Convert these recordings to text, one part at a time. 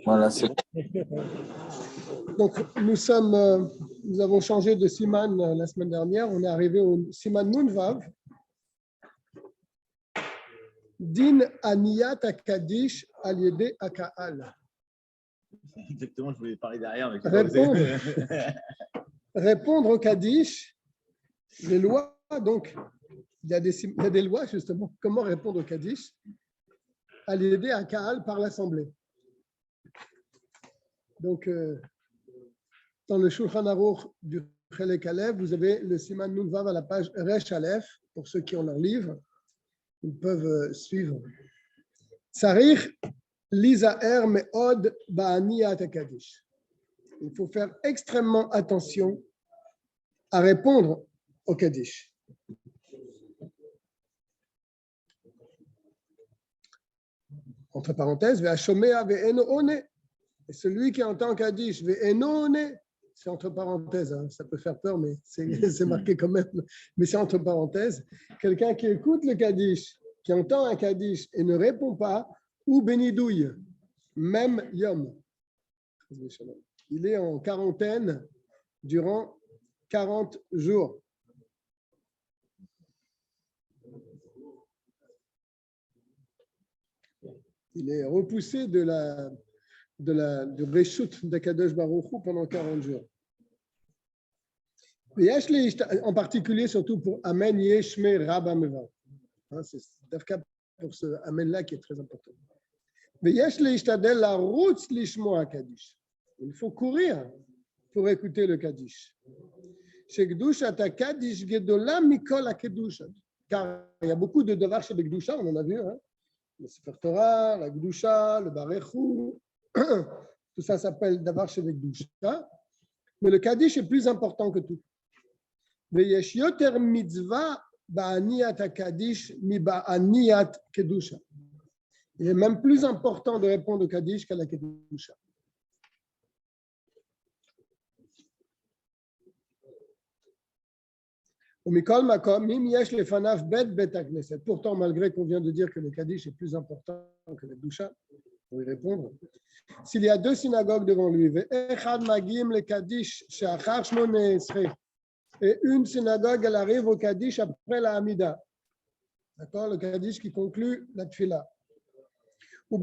Voilà, c'est bon. Donc, nous avons changé de Siman la semaine dernière. On est arrivé au Siman Nunvav. Din Aniyat Akadish Aliede Akaal. Exactement, je voulais parler derrière. Mais répondre au Kaddish, les lois, donc, il y a des lois justement. Comment répondre au Kaddish? Aliede Akaal par l'Assemblée. Donc, dans le Shulchan Aruch du Chelek Alev, vous avez le Siman Nunvav à la page Resh Aleph, pour ceux qui ont leur livre, ils peuvent suivre. Tsarich Lizaer Me'od Ba'aniyat HaKaddish. Il faut faire extrêmement attention à répondre au Kaddish. Entre parenthèses, Ve'ashomea ve'eno one. Et celui qui entend Kaddish, ve'eno one, c'est entre parenthèses, hein, ça peut faire peur, mais c'est marqué quand même, mais c'est entre parenthèses. Quelqu'un qui écoute le Kaddish, qui entend un Kaddish et ne répond pas, ou bénidouille, même Yom. Il est en quarantaine durant 40 jours. Il est repoussé de Réchut d'Akadosh Baruch Hu pendant 40 jours. En particulier, surtout pour Amen Yeshme Rabba Meva. C'est Dafka pour ce Amen-là qui est très important. Il faut courir pour écouter le Kaddish. Car il y a beaucoup de devar chez Gdusha, on en a vu, hein? Le Sefer Torah, la Gdusha, le Barechu, tout ça s'appelle davar chez Gdusha. Mais le Kaddish est plus important que tout. Veyesh yoter mitzvah ba'aniyat HaKaddish mi ba'aniyat Kedusha. Il est même plus important de répondre au Kaddish qu'à la Kedusha. Pourtant, malgré qu'on vient de dire que le Kaddish est plus important que la Kedusha, pour y répondre, s'il y a deux synagogues devant lui, et une synagogue, elle arrive au Kaddish après la Hamida. D'accord? Le Kaddish qui conclut la Tfila. Et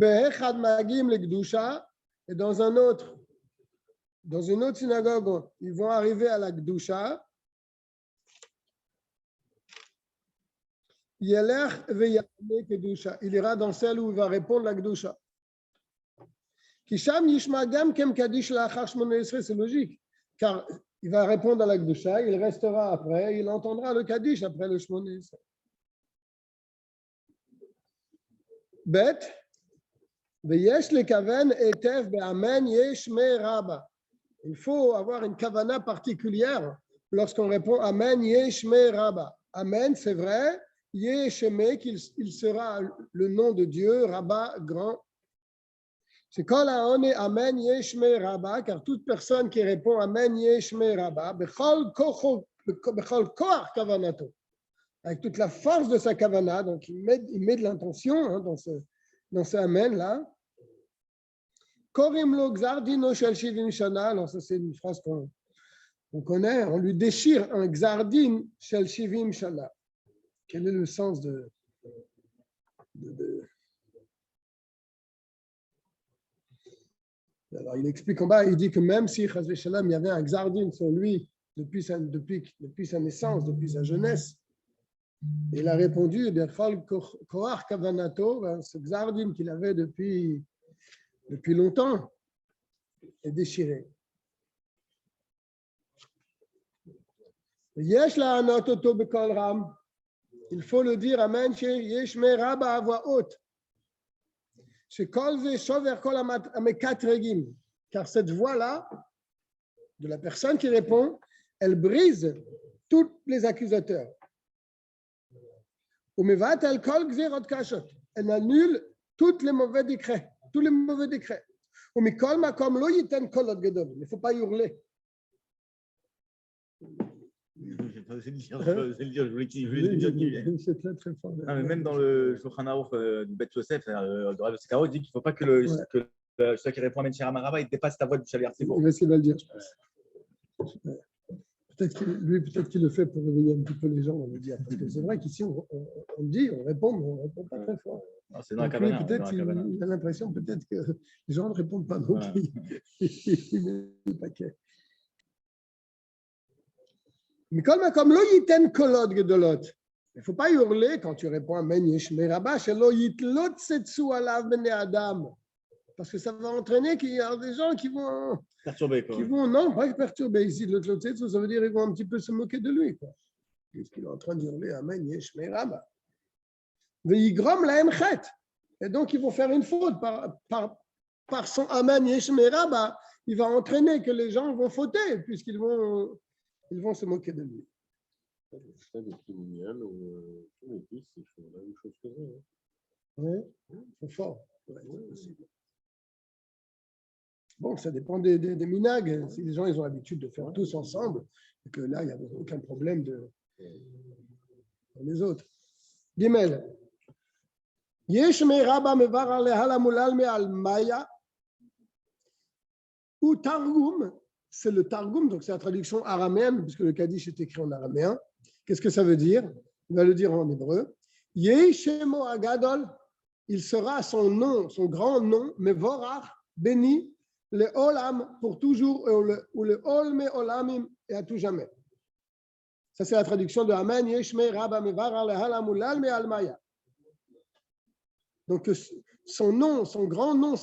dans une autre synagogue, ils vont arriver à la Gdusha. Il ira dans celle où il va répondre la Gdusha. C'est logique, car il va répondre à la Gdusha, il restera après, il entendra le Kaddish après le Shmona Esrei. Bet, veyesh lekaven etev be'amen yesh me rabba. Il faut avoir une kavana particulière lorsqu'on répond Amen yesh me rabba. Amen, c'est vrai, yesh me, qu'il sera le nom de Dieu, Rabba, grand. C'est quand on est Amen yesh me rabba, car toute personne qui répond Amen yesh me rabba, bechol koach kavanato, avec toute la force de sa kavana, donc il met de l'intention, hein, dans ce Amen là. Korim lo gzardino shel shivim shana, alors ça c'est une phrase qu'on connaît, on lui déchire un gzardin shel shivim shana. Quel est le sens de Alors, il explique en bas, il dit que même si, Chas v'Shalom, il y avait un gzardin sur lui depuis sa naissance, depuis sa jeunesse, il a répondu, Koach Kavanato, ce gzardin qu'il avait depuis longtemps, est déchiré. Yesh la'anot oto bekol ram. Il faut le dire, Amen, yesh me rabba à voix haute. Car cette voix-là, de la personne qui répond, elle brise tous les accusateurs. Elle annule tous les mauvais décrets. Il ne faut pas hurler. C'est le dire, je voulais dire qu'il C'est très très fort. mais même dans le Shulchan Aruch du Bet Yosef, le Rav Sekaro dit qu'il ne faut pas que celui qui répond à Menchir Amarava, il dépasse la voix du Shaliar Tzibur. Il va essayer de le dire, je pense. Peut-être qu'il le fait pour réveiller un petit peu les gens, on le dit. Parce que c'est vrai qu'ici, on dit, on répond, mais on ne répond pas très fort. Non, c'est dans la cabane. Peut-être il a l'impression peut-être que les gens ne répondent pas non plus. Il met le paquet. Mais comme lo yiten kolot gedolot, il ne faut pas hurler quand tu réponds Amen Yeshme Rabba, shelo yitlot setsu alav bnei adam. Parce que ça va entraîner qu'il y a des gens qui vont perturber. Non, pas perturber. Ici, le tlot setsu, ça veut dire qu'ils vont un petit peu se moquer de lui. Puisqu'il est en train de hurler Amen Yeshme Rabba. Ve'yigrom lahem chet. Et donc, ils vont faire une faute par son Amen Yeshme Rabba. Il va entraîner que les gens vont fauter, puisqu'ils vont se moquer de lui. Ça, les criminels ou tous les fils, ils font la même chose que nous. Oui, c'est fort. Ouais, c'est possible. Bon, ça dépend des minags. Si les gens ils ont l'habitude de faire tous ensemble, et que là, il n'y a aucun problème pour les autres. Gimel. Yesh me rabba mevar alehala mulal me al maya. Ou targum, c'est le targum, donc c'est la traduction araméenne, puisque le Kaddish est écrit en araméen. Qu'est-ce que ça veut dire? Il va le dire en hébreu. Yeshemo agadol, il sera son nom, son grand nom, mevorach, béni, le olam, pour toujours, ou le olme olamim, et à tout jamais. Ça, c'est la traduction de Amen, Yeshme rabba mevar lehala mulal me almaya. Donc, son nom, son grand nom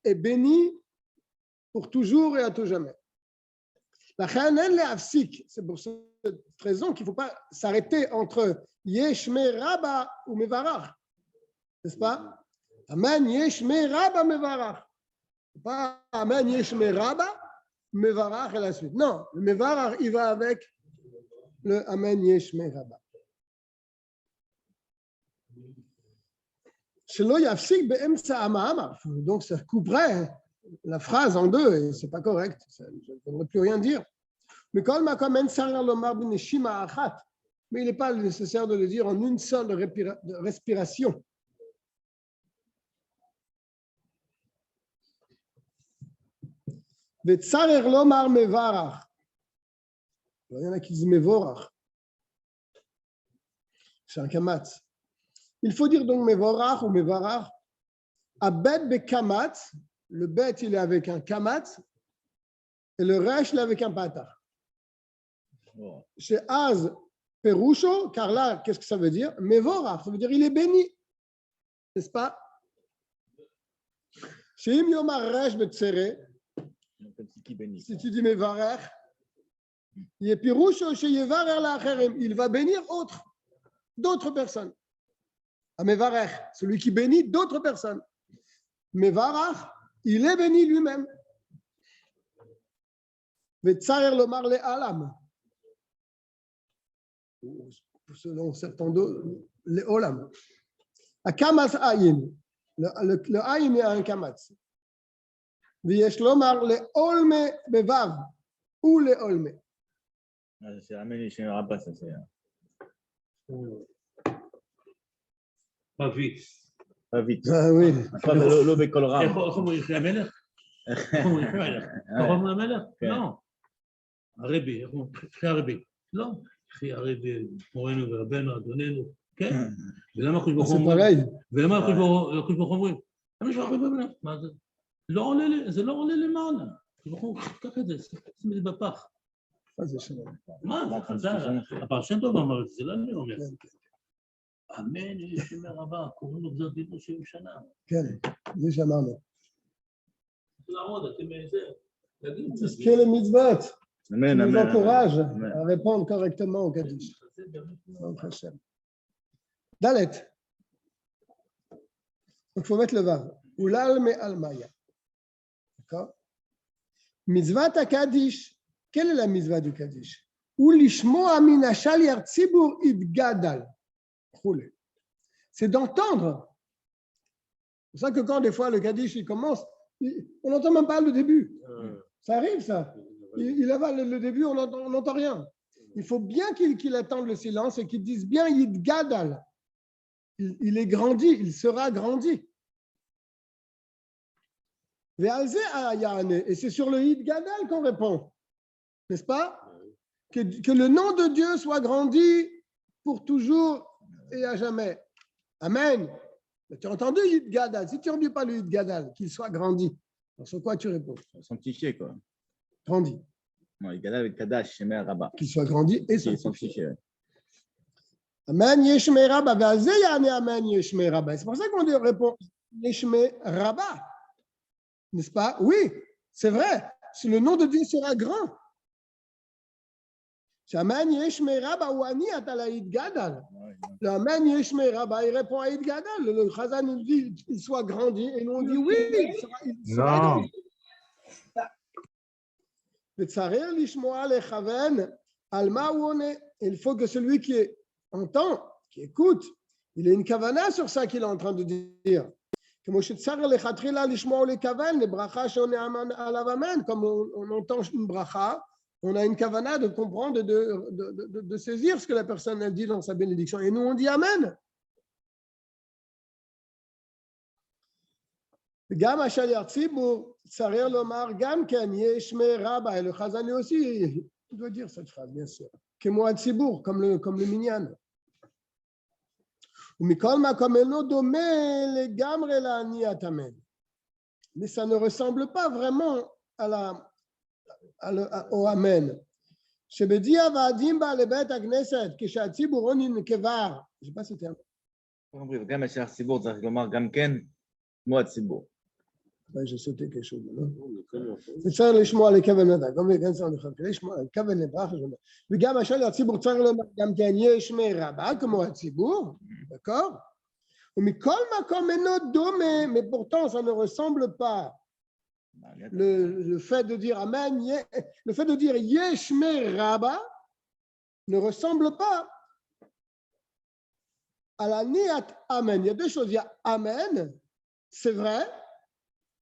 est béni pour toujours et à tout jamais. C'est pour cette raison qu'il ne faut pas s'arrêter entre Yeshme Rabba ou Mevarach. N'est-ce pas? Amen Yeshme Rabba Mevarach. Pas Amen Yeshme Rabba, Mevarach et la suite. Non, le Mevarach, il va avec le Amen Yeshme Rabba. Donc ça couperait la phrase en deux et c'est pas correct, ça ne devrait plus rien dire. Mais il n'est pas nécessaire de le dire en une seule respiration. Il y en a qui disent mevorach. C'est un kamatz. Il faut dire donc mevorach ou mevarach. Abed bekamatz. Le bet, il est avec un kamatz et le resh, il est avec un patach. Chez Az Perusho, car là, qu'est-ce que ça veut dire? Mevorach, ça veut dire il est béni. N'est-ce pas? Chez Im Yomar Resh Betzere, si tu dis Mevarach, il est Perusho chez Yevarer Lacherem, il va bénir d'autres personnes. À Mevarach, celui qui bénit d'autres personnes. Mevarach, il est béni lui-même. Vetsayer lomar le alam. Selon certains d'autres, le olam. Akamas ayin. Le ayin est un kamatz. V'yesh lomar le olme bevav. Ou le olme. C'est Amen Yeshme Rabba, ça c'est. Pas vite. Pas vite. Ah oui. Pas l'eau bécolera. comment il fait המלך? comment il fait המלך? לא. הרבי, אחי הרבי. לא. אחי הרבי, מורנו ורבנו, אדוננו. כן. ולמה הקדוש ברוך הוא אומרים? ולמה הקדוש ברוך הוא אומרים? למה יש הרבה בבנה? מה זה? זה לא עולה למעלה. הקדוש ברוך הוא, קח את זה, שים את זה בפח. מה? הפרשן טוב אמר את זה, זה לא אני אומר. אמן ישמע רבה, קוראים לו גזר דין 70 שנה. כן, זה שאמרנו. לעמוד, אתם זה, תגיד. C'est ce qu'est les mitzvot. Amen, qui nous amen, encourage amen. à répondre correctement au Kaddish. Dalet. Donc, il faut mettre le vav. Ulal me almaya. D'accord? Mitzvat Kaddish. Quelle est la mitzvah du Kaddish? Ou lishmoa min hashaliach tzibur idgadal. C'est d'entendre. C'est pour ça que quand des fois le Kaddish il commence, on n'entend même pas le début. Ça arrive ça. Il avale le début, on n'entend rien. il faut bien qu'il attende le silence et qu'il dise bien Yidgadal. Il est grandi, il sera grandi. Et c'est sur le Yidgadal qu'on répond, n'est-ce pas? Que le nom de Dieu soit grandi pour toujours et à jamais. Amen. Mais tu as entendu Yidgadal? Si tu n'as pas le Yidgadal, qu'il soit grandi. Alors, sur quoi tu réponds? Sanctifié, quoi. Grandi. Non, Yidgadal avec Kadash, Shemer, Rabba. Qu'il soit grandi et Sanctifié. sanctifié. Amen, Yeshme Rabba. Amen, Yeshme Rabba. C'est pour ça qu'on répond Yeshme Rabba. N'est-ce pas? Oui, c'est vrai. Le nom de Dieu sera grand. Amen, Yeshme Rabba ou Ani Atala Yidgadal. Amen, Yeshme Rabba, il répond à Yidgadal. Le Chazan nous dit qu'il soit grandi et nous on dit oui, il sera grandi. Il faut que celui qui entend, qui écoute, il ait une kavana sur ça qu'il est en train de dire. Comme on entend une bracha, on a une kavana de comprendre, de saisir ce que la personne a dit dans sa bénédiction. Et nous, on dit Amen. גם השליח ציבור צריך לומר גם כן יש מרבה, le Chazan aussi il doit dire cette phrase bien sûr, כמו הציבור, comme le minyan. ומכל מקום אינו דומה לגמרי לעניית אמן. Mais ça ne ressemble pas vraiment au Amen. שבדיעבדים בא לבית הכנסת כשהציבור עונים כבר, je sais pas si c'était un... גם השליח ציבור צריך לומר גם כן כמו הציבור. j'ai sauté quelque chose. צריך לשמוע לכוון נדע, גם כן צריך לשמוע לכוון נברח. וגם השליח הציבור צריך לומר גם כן יש מרבה כמו הציבור, d'accord? ומכל מקום אינו דומה, mais pourtant ça ne ressemble pas. Le fait de dire Amen, le fait de dire Yesh Meraba ne ressemble pas à la Niat Amen. Il y a deux choses. Il y a Amen, c'est vrai.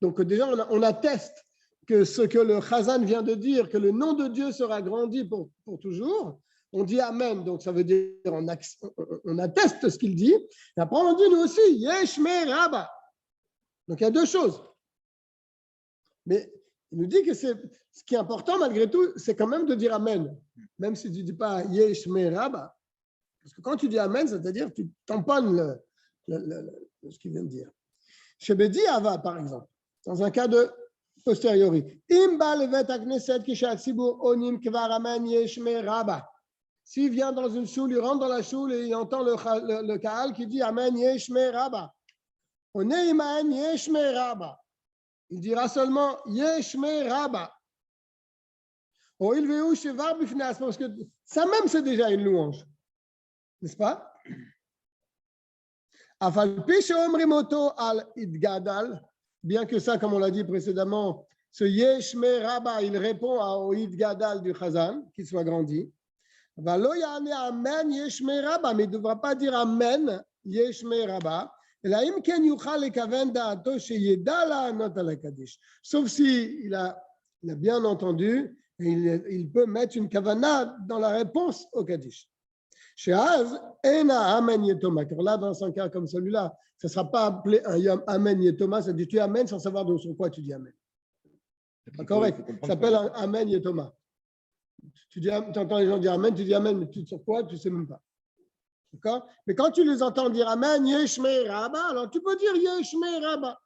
Donc déjà, on atteste que ce que le Chazan vient de dire, que le nom de Dieu sera grandi pour toujours. On dit Amen, donc ça veut dire on atteste ce qu'il dit. Et après, on dit nous aussi Yesh Meraba. Donc il y a deux choses. Mais il nous dit que ce qui est important malgré tout, c'est quand même de dire Amen. Même si tu ne dis pas Yesh Meraba. Parce que quand tu dis Amen, c'est-à-dire que tu tamponnes ce qu'il vient de dire. Chez Bedi Ava, par exemple, dans un cas de posteriori. S'il vient dans une choule, il rentre dans la choule et il entend le Kaal qui dit Amen Yesh Meraba. On est Amen Yesh Meraba. Il dira seulement Yesh Meraba. Parce que ça même c'est déjà une louange. N'est-ce pas? Bien que ça, comme on l'a dit précédemment, ce Yesh Meraba, il répond au Idgadal du Chazan, qu'il soit grandi. Amen Yesh Meraba, mais il ne devra pas dire Amen Yesh Meraba. Sauf s'il a bien entendu, et il peut mettre une kavana dans la réponse au Kaddish. Car là, dans un cas comme celui-là, ça ne sera pas appelé un Amen Yetoma, ça dit tu Amen sans savoir sur quoi tu dis Amen. C'est pas correct. Ça s'appelle un Amen Yetoma. Tu entends les gens dire Amen, tu dis Amen, mais sur quoi tu ne sais même pas. D'accord? Mais quand tu les entends dire Amen, Yeshme Rabba, alors tu peux dire Yeshme Rabba.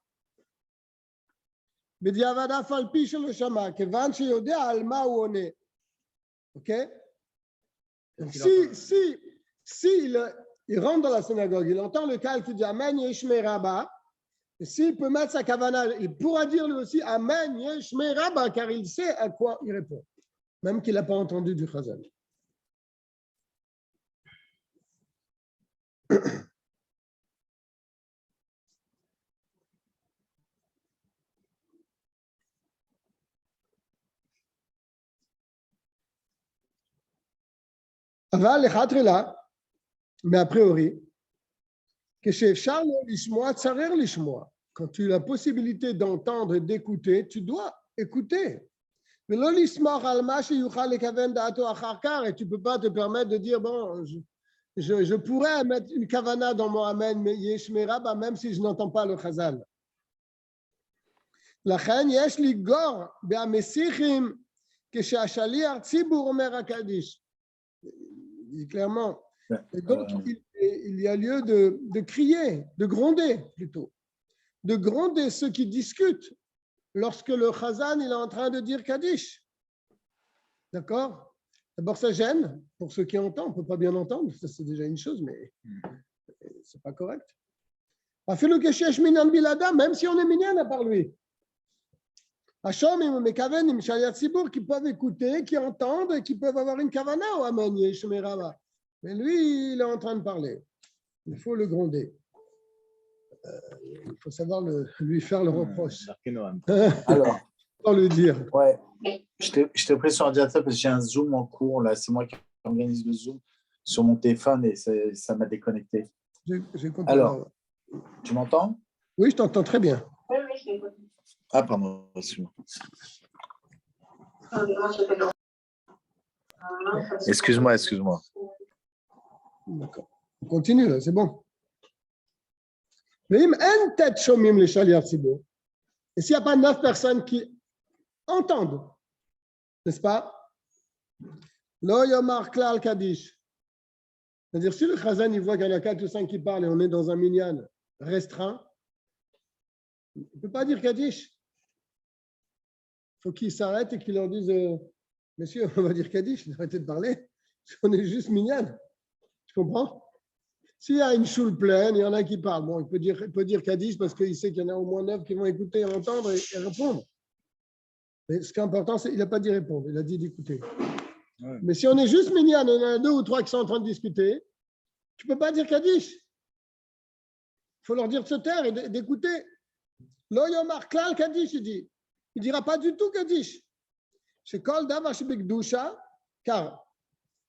Bediavada falpi shel shama, kevan sheyodea al ma hu one. OK? Donc, si il rentre dans la synagogue, il entend le Kaal qui dit Amen Yeshme Rabba, et s'il peut mettre sa kavana, il pourra dire lui aussi Amen Yeshme Rabba, car il sait à quoi il répond, même qu'il n'a pas entendu du Chazal. Mais a priori, quand tu as la possibilité d'entendre et d'écouter, tu dois écouter. Et tu ne peux pas te permettre de dire, bon, je pourrais mettre une kavana dans mon amen, mais yesh meraba, même si je n'entends pas le chazal. לכן יש לגור במסיחים כשהשליח ציבור אומר הקדיש. Clairement. Et donc, il y a lieu de crier, de gronder plutôt. De gronder ceux qui discutent lorsque le chazan il est en train de dire Kaddish. D'accord? D'abord, ça gêne pour ceux qui entendent. On ne peut pas bien entendre. Ça, c'est déjà une chose, mais ce n'est pas correct. Même si on est minyan à part lui. Hachom, Mekaven, Shaliach Tzibour, qui peuvent écouter, qui entendent et qui peuvent avoir une kavana au Amen, Yeshme Rava. Mais lui, il est en train de parler. Il faut le gronder. Il faut savoir lui faire le reproche. Alors, Sans lui dire. ouais, je t'ai pris sur l'ordinateur parce que j'ai un Zoom en cours. Là, c'est moi qui organise le Zoom sur mon téléphone et ça m'a déconnecté. J'ai compris. Alors, tu m'entends? Oui, je t'entends très bien. Ah, pardon, excuse-moi. Excuse-moi. D'accord. On continue, là, c'est bon. Mais il en tête shomim les shaliach tzibur. Et s'il n'y a pas 9 personnes qui entendent, n'est-ce pas? Lo yomar klal kaddish. C'est-à-dire, si le chazan il voit qu'il y en a 4 ou 5 qui parlent et on est dans un minyan restreint, il ne peut pas dire kaddish. Il faut qu'ils s'arrêtent et qu'ils leur disent messieurs, on va dire Kaddish, arrêtez de parler, on est juste minyan. Tu comprends? S'il y a une choule pleine, il y en a qui parlent. Bon, il peut dire Kaddish parce qu'il sait qu'il y en a au moins 9 qui vont écouter, entendre et répondre. Mais ce qui est important, c'est qu'il n'a pas dit répondre, il a dit d'écouter. Ouais. Mais si on est juste minyan, on en a 2 ou 3 qui sont en train de discuter, tu ne peux pas dire Kaddish. Il faut leur dire de se taire et d'écouter. Lo yomar klal Kaddish, il dit. Il ne dira pas du tout Kaddish. C'est Kol Davar Shebekdusha, car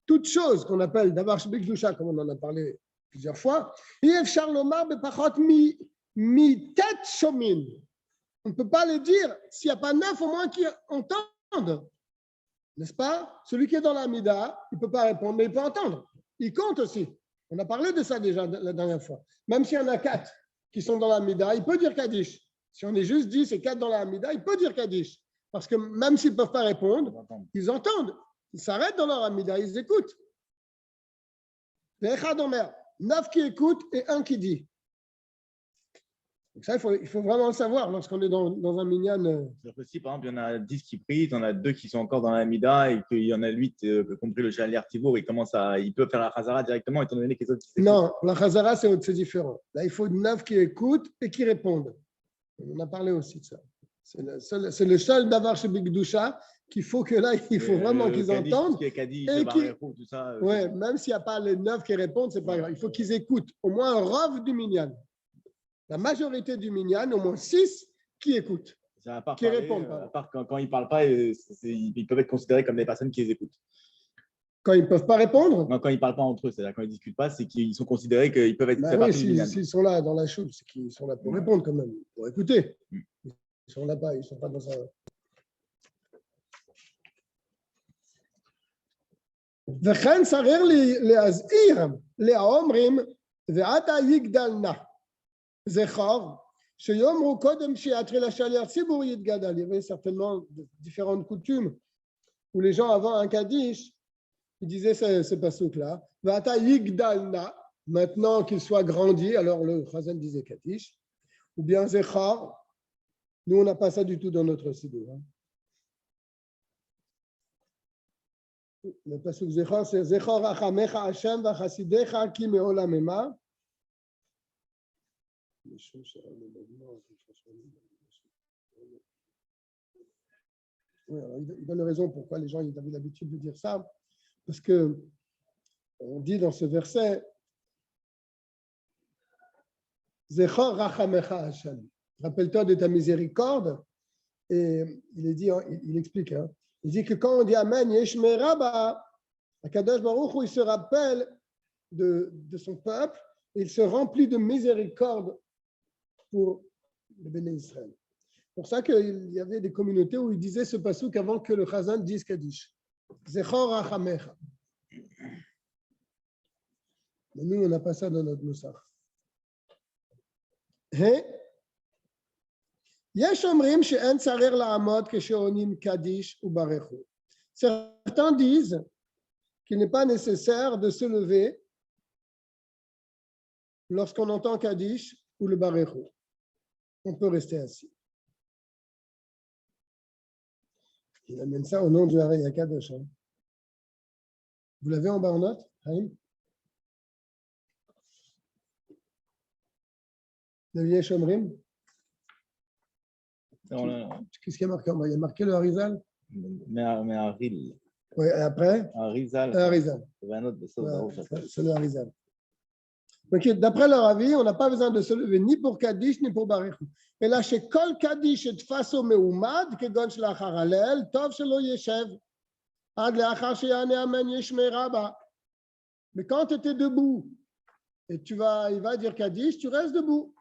toute chose qu'on appelle Davar Shebekdusha, comme on en a parlé plusieurs fois, Yefshar Lomar Bepachot mi tet shomin. On ne peut pas le dire s'il n'y a pas 9 au moins qui entendent. N'est-ce pas? Celui qui est dans la Mida, il ne peut pas répondre, mais il peut entendre. Il compte aussi. On a parlé de ça déjà la dernière fois. Même s'il y en a 4 qui sont dans la Mida, il peut dire Kaddish. Si on est juste 10 et 4 dans la Hamida, il peut dire Kaddish. Parce que même s'ils ne peuvent pas répondre, ils entendent. Ils s'arrêtent dans leur Hamida, ils écoutent. 9 qui écoutent et 1 qui dit. Donc ça, il faut vraiment le savoir lorsqu'on est dans un minyan. C'est-à-dire que si, par exemple, il y en a 10 qui prient, il y en a 2 qui sont encore dans la Hamida et qu'il y en a 8, compris le Shaliach Tzibour, il peut faire la Chazara directement étant donné que les autres qui s'écoutent. Non, la Chazara, c'est différent. Là, il faut 9 qui écoutent et qui répondent. On a parlé aussi de ça. C'est le seul Davar Shebekdusha qu'il faut que là, il faut vraiment qu'ils entendent. Ouais, même s'il n'y a pas les 9 qui répondent, c'est pas grave. Il faut qu'ils écoutent au moins un rov du minyan. La majorité du minyan, au moins 6 qui écoutent, qui répondent. À part quand ils ne parlent pas, ils peuvent être considérés comme des personnes qui les écoutent. Quand ils ne peuvent pas répondre? Non, quand ils ne parent pas entre eux, c'est-à-dire quand ils ne discutent pas, c'est qu'ils sont considérés qu'ils peuvent être fait partie du minyan. S'ils sont là dans la choule, c'est qu'ils sont là pour répondre quand même, pour écouter. Ils sont là-bas, ils ne sont pas dans un... וכן צריך להזהיר לאומרים ועתה יגדלנה זכור שיאמרו קודם שיתחיל השליח ציבור יתגדל. Il y avait certainement différentes coutumes où les gens avant un Kaddish ils disaient ce passouk-là ועתה יגדלנה, maintenant qu'il soit grandi, alors le Chazan disait Kaddish, ou bien zechor. Nous on n'a pas ça du tout dans notre siddur. Le pasuk Zechor, c'est Zechor Achamecha Hashem Vachasidecha Ki Meolamema. Il donne raison pourquoi les gens ils avaient l'habitude de dire ça. Parce que on dit dans ce verset Zechor Rachamecha Hashem. Rappelle-toi de ta miséricorde. Et il explique. Il dit que quand on dit Amen, Yeshme Rabba, Akadosh Baruch Hu, il se rappelle de son peuple et il se remplit de miséricorde pour le béné Israël. pour ça qu'il y avait des communautés où ils disaient ce passouk avant que le Chazan dise Kaddish. Zechor Rachamecha. Mais nous, on n'a pas ça dans notre Moussach. יש אומרים שאין צריך לעמוד כשעונים קדיש וברכו. Certains disent qu'il n'est pas nécessaire de se lever lorsqu'on entend Kaddish ou le Barechu. On peut rester assis. Il amène ça au nom du Hari Akadosh. Vous l'avez en bas en note, Haïm? Le Yesh Omrim? Qu'est-ce qu'il y a marqué en bas? Il y a marqué le Harizal? Mais Aril. Oui, et après? Harizal. Harizal. C'est le Harizal. Donc, d'après leur avis, on n'a pas besoin de se lever ni pour Kaddish ni pour Barechu. Et là, chez Kol Kaddish et Tfaso Meumad, כגון שלאחר הלל, טוב שלא ישב, עד לאחר שיענה אמן ישמע רבה. Mais quand tu étais debout, et il va dire Kaddish, tu restes debout.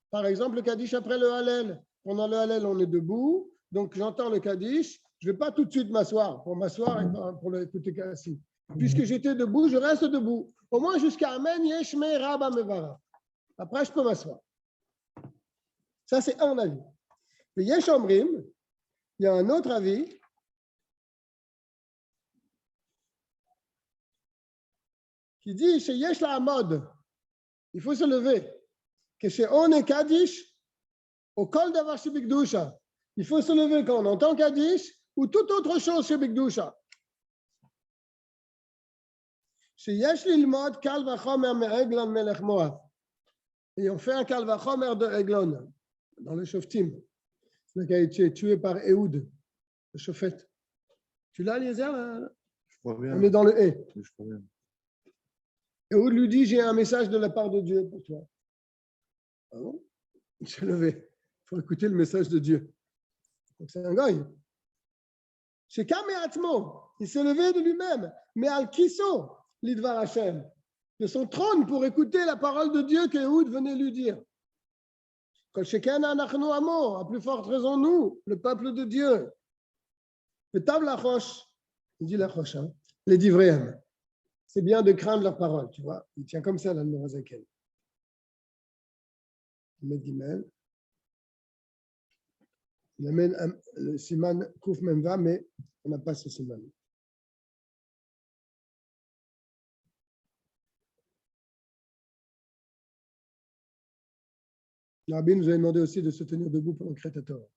Par exemple, le Kaddish après le Hallel. Pendant le Hallel, on est debout, donc j'entends le Kaddish, je ne vais pas tout de suite m'asseoir, pour m'asseoir et pour l'écouter assis. Puisque j'étais debout, je reste debout. Au moins jusqu'à Amen, Yeshme, Rabba, Mevara. Après, je peux m'asseoir. Ça, c'est un avis. Mais Yesh Omrim, il y a un autre avis. Qui dit, chez Yesh la Amod, il faut se lever. Que chez On et Kaddish, au Kol Davar chez Bigdusha, il faut se lever quand on entend Kaddish ou toute autre chose chez Bigdusha. שיש ללמוד קל וחומר מעגלון מלך מואב. Et on fait un קל וחומר de Eglon, dans le Shoftim, celui qui a été tué par Ehud, le Shofet. Tu l'as, Eliezer? On est dans le Hé. Ehud lui dit, j'ai un message de la part de Dieu pour toi. Ah bon? Il s'est levé. Il faut écouter le message de Dieu. Donc c'est un goy. C'est Kame Atmo. Il s'est levé de lui-même. Mais Al-Kiso, l'Idvar Hashem, de son trône pour écouter la parole de Dieu qu'Ehud venait lui dire. Kol sheken anachnu amo, à plus forte raison nous, le peuple de Dieu. Le Tav Lachosh, il dit Lachosh, hein, les Divréem. C'est bien de craindre leur parole, tu vois. Il tient comme ça dans le Morazakel. Il met Gimel. Il amène le Siman Kouf Memva, mais on n'a pas ce Siman. Le Rabbi nous a demandé aussi de se tenir debout pendant le Créateur.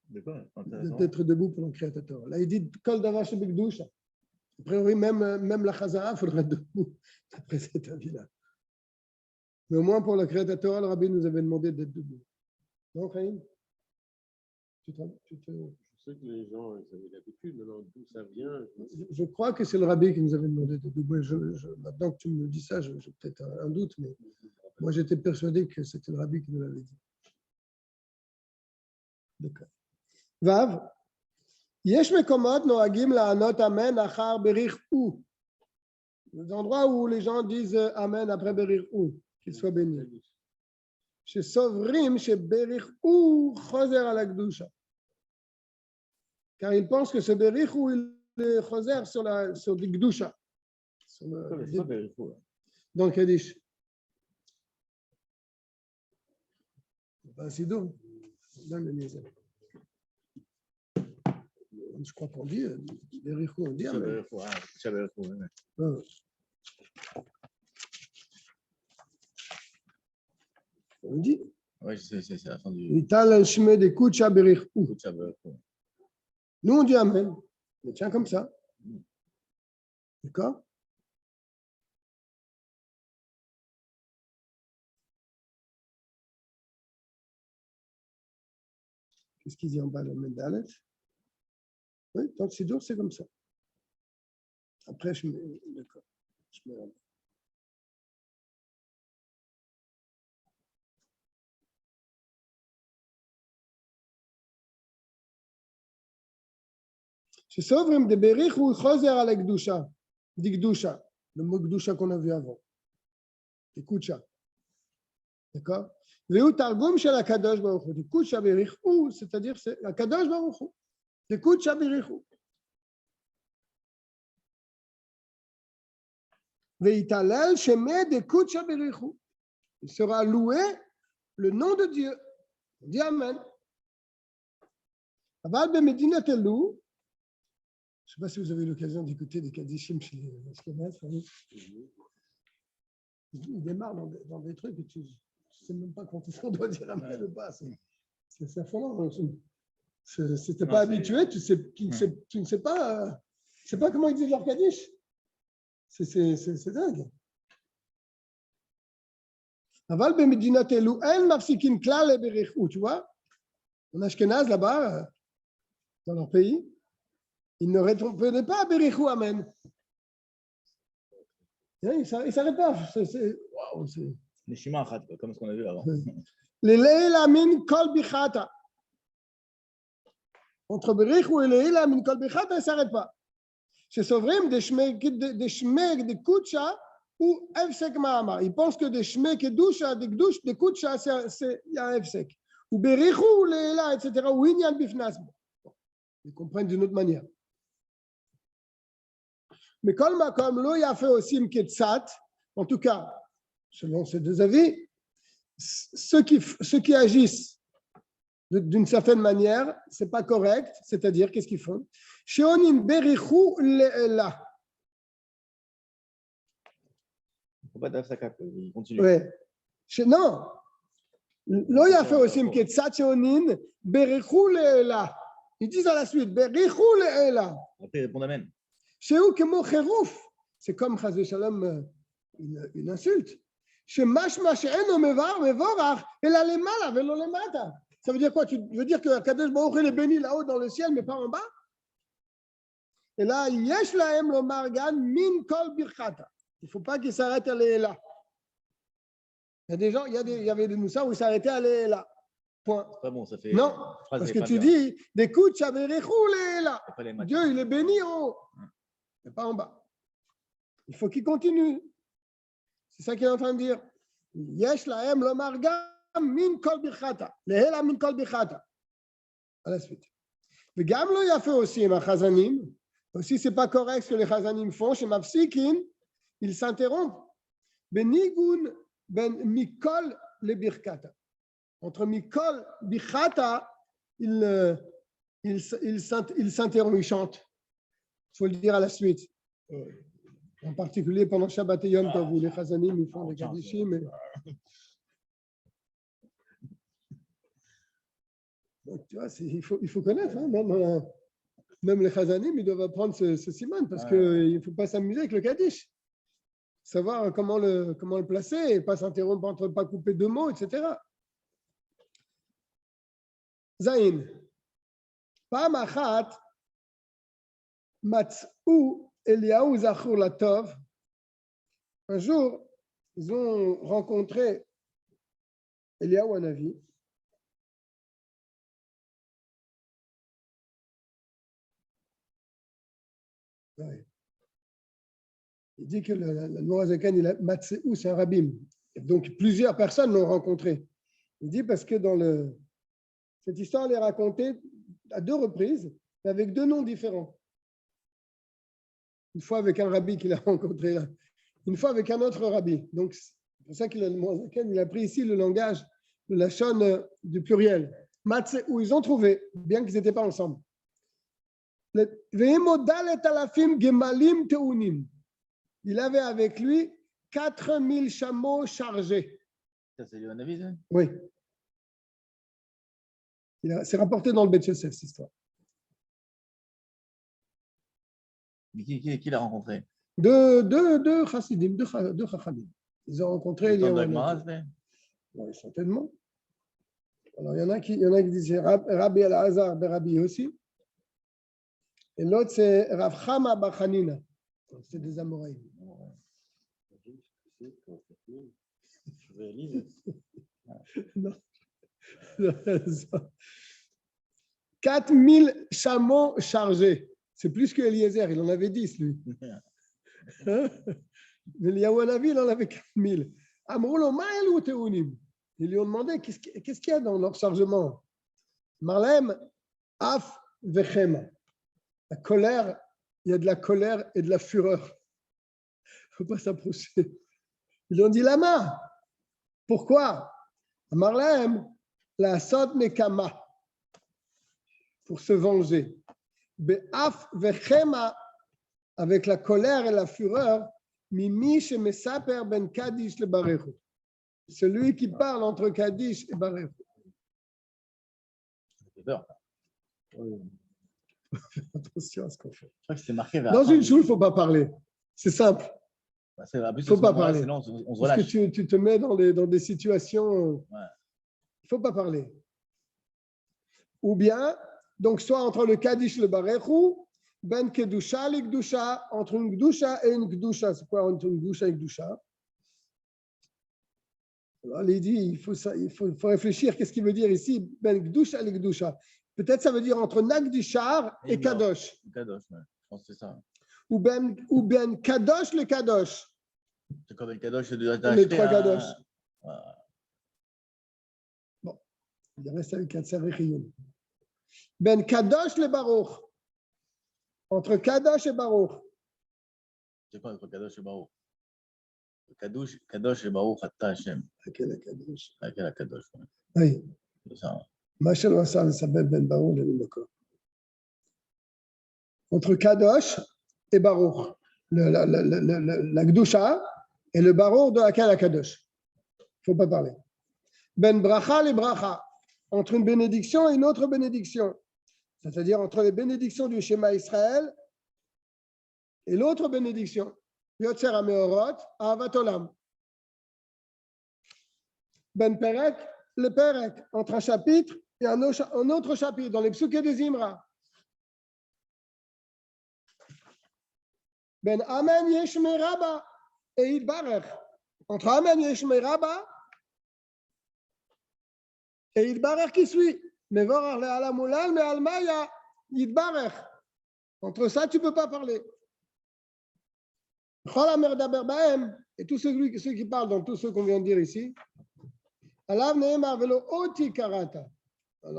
D'être debout pendant le Créateur. Là, il dit Kol Davar Shebikdusha. A priori, même la Chazara, il faudrait être debout, d'après cet avis-là. Mais au moins pour le Créateur, le Rabbi nous avait demandé d'être debout. Non, Chaim? Je sais que les gens ils avaient l'habitude, maintenant d'où ça vient. Je crois que c'est le Rabbi qui nous avait demandé d'être debout. Maintenant que tu me dis ça, j'ai peut-être un doute, mais moi j'étais persuadé que c'était le Rabbi qui nous l'avait dit. D'accord. Vav. יש מקומות נוהגים לענות אמן אחר בריחו. Des endroits où les gens disent amen après berichou, qu'il soit béni. שסוברים שבריחו חוזר על הקדושה. Car ils pensent que ce berichou il est חוזר sur du קדושה. Donc Kaddish. C'est donc. Donne le je crois qu'on dit, Berichou, on dit. On dit. Oui, c'est la fin du. Ital al-Shmed de Kucha Berichou. Nous, on dit Amen. Mais tiens, comme ça. D'accord? Qu'est-ce qu'il dit en bas, le Mendalet? Oui, donc c'est dur, c'est comme ça. Après, je mets. D'accord. Je mets là. שסוברים דבריך הוא חוזר על הקדושה, דקדושה, le mot קדושה qu'on a vu avant, קודשה. D'accord? Veu targum shel HaKadosh Baruch Hu. D'écoute Shabirichu, c'est-à-dire c'est HaKadosh Baruch Hu. D'écoute Shabirichu. Veitalel shemed d'écoute Shabirichu. Il sera loué le nom de Dieu. On dit Amen. Aval b'medinat Elou. Je ne sais pas si vous avez eu l'occasion d'écouter des Kadishim chez les Ashkenazes. Ils démarrent dans des trucs et tu ne sais même pas quand on doit dire Amen ou pas. C'est affolant. Si tu n'es pas habitué, tu ne sais pas comment ils disent leur Kaddish. C'est dingue. Aval b'medinat Elou, en mafsikin klal et berichu. Tu vois, en Ashkenaz, là-bas, dans leur pays, ils ne répondaient pas à Berichou Amen. Ils ne s'arrêtent pas. Wow, Les Shimachat, comme ce qu'on a vu avant. Les Leila min kol bichata. Entre Berichou et Leila min kol bichata, ils ne s'arrêtent pas. C'est Sovrim des shmek de Kutsha ou Efsek Ma'amar. Ils pensent que des shmek et Dusha, des Gdush, des Kutsha, il y a un Efsek. Ou Berichou, Leila, etc. Ou Inyan Bifnas. Ils comprennent d'une autre manière. Mais comme l'eau y a fait aussi Mketzat, en tout cas, selon ces deux avis, ceux qui agissent d'une certaine manière, ce n'est pas correct, c'est-à-dire, qu'est-ce qu'ils font? Sheonin berichu le'ela. Il ne faut pas d'Afsaka, il continue. Ouais. Non, l'eau y a fait aussi Mketzat, Sheonin berichu le'ela. Ils disent à la suite, berichu le'ela. Après, ils répondent Amen. C'est comme Chaz Shalom, une insulte. Ça veut dire quoi? Tu veux dire que Kadosh Baruch Hu est béni là-haut dans le ciel, mais pas en bas? Et là, yesh lahem lo margan min kol birchata. Il ne faut pas qu'il s'arrête à là. Il y a des gens, il y avait des moussas où ils s'arrêtaient à là. Point. Pas bon, ça fait. Non, parce que tu dis, d'écoute, là. Dieu, il est béni en haut, mais pas en bas. Il faut qu'il continue. C'est ça qu'il est en train de dire. Yesh lahem lo margam min kol bichata. Lehela min kol bichata. À la suite. Le gamlo y a fait aussi ma chazanim. Aussi, c'est pas correct ce que les chazanim font. Chez Mafsikin, ils s'interrompent. Benigun ben mikol le birkata. Entre mikol bichata, ils s'interrompent, ils chantent. Il faut le dire à la suite. En particulier pendant Shabbat et Yom Tov, où les Chazanim ils font des Kadishim. Donc, tu vois, il faut connaître. Hein, même les Chazanim, ils doivent apprendre ce siman parce qu'il ne faut pas s'amuser avec le Kaddish. Savoir comment le placer et pas s'interrompre entre pas couper deux mots, etc. Zain. Pam achat matz'u Eliaou Zachur Latov. Un jour, ils ont rencontré Eliaou Hanavi. Ouais. Il dit que le Nourazakan, il a Matzéou, c'est un rabbin. Donc, plusieurs personnes l'ont rencontré. Il dit parce que cette histoire, elle est racontée à 2 reprises, avec 2 noms différents. Une fois avec un rabbi qu'il a rencontré là, une fois avec un autre rabbi. Donc, c'est pour ça qu'il a pris ici le langage, le lachon du pluriel. Matzé, où ils ont trouvé, bien qu'ils n'étaient pas ensemble. Il avait avec lui 4000 chameaux chargés. Ça, c'est un avis, ça? Oui. C'est rapporté dans le Bet Yosef, cette histoire. Qui l'a rencontré? Deux chassidim, deux chachamim. Ils ont rencontré Eliaou Hanavi. Oui, certainement. Alors, il y en a qui disent Rabbi Elazar Rabbi aussi. Et l'autre, c'est Rav Chama bar Hanina. C'est des Amoraïm. Non. 4000 chameaux chargés. C'est plus que Eliezer, il en avait 10, lui. Mais Eliaou Hanavi, il en avait 4000. Amroulo ma'el ou teunim. Ils lui ont demandé qu'est-ce qu'il y a dans leur chargement. Marlem, af vechema. La colère, il y a de la colère et de la fureur. Il ne faut pas s'approcher. Ils lui ont dit lama. Pourquoi? Marlem, la sot nekama. Pour se venger. Be'af vechema, avec la colère et la fureur, mimi shemesaper ben Kadish le barechu. Celui qui parle entre Kadish et barechu. Attention à ce qu'on fait. Je crois que c'était marqué vers Dans la fin. une choule, il ne faut pas parler. C'est simple. C'est en plus, Faut à ce pas moment-là, parler. sinon, on se Parce relâche. que tu te mets dans des situations. Ouais. Il ne faut pas parler. Ou bien, donc, soit entre le Kadish et le barechu, ben kedusha le gdusha, entre une gdusha et une gdusha. C'est quoi entre une gdusha et une gdusha? Alors, il dit, il faut réfléchir. Qu'est-ce qu'il veut dire ici? Ben gdusha le gdusha. Peut-être ça veut dire entre Nagdishar et Kadosh. Kadosh, ouais. Je pense que c'est ça. Ou ben Kadosh le Kadosh. C'est comme le Kadosh de Les trois Kadosh. Voilà. Bon, il reste avec Katser et Chiyun. Ben Kadosh le Baruch. Entre Kadosh et Baruch. C'est quoi entre Kadosh et Baruch? Kadosh et Baruch, Atta Hashem. Quel Kadosh? Quel Kadosh? Oui. C'est ça. Machal Wassal s'appelle Ben Baruch le D'accord. Entre Kadosh et Baruch. La Gdusha et le Baruch de Akal Kadosh. Il ne faut pas parler. Ben Bracha les Bracha. Entre une bénédiction et une autre bénédiction. C'est-à-dire entre les bénédictions du Shema Israël et l'autre bénédiction. Yotzer HaMeorot, Ahavat Olam. Ben Perek, le Perek, entre un chapitre et un autre chapitre, dans les Psuké des Imra. Ben Amen Yeshme Rabba et Yidbarech. Entre Amen Yeshme Rabba et Yidbarech qui suit. Mevorach le Alamulal, mais Almaya Yidbarech. Entre ça, tu ne peux pas parler. Et tous ceux qui parlent dans tout ce qu'on vient de dire ici. Alors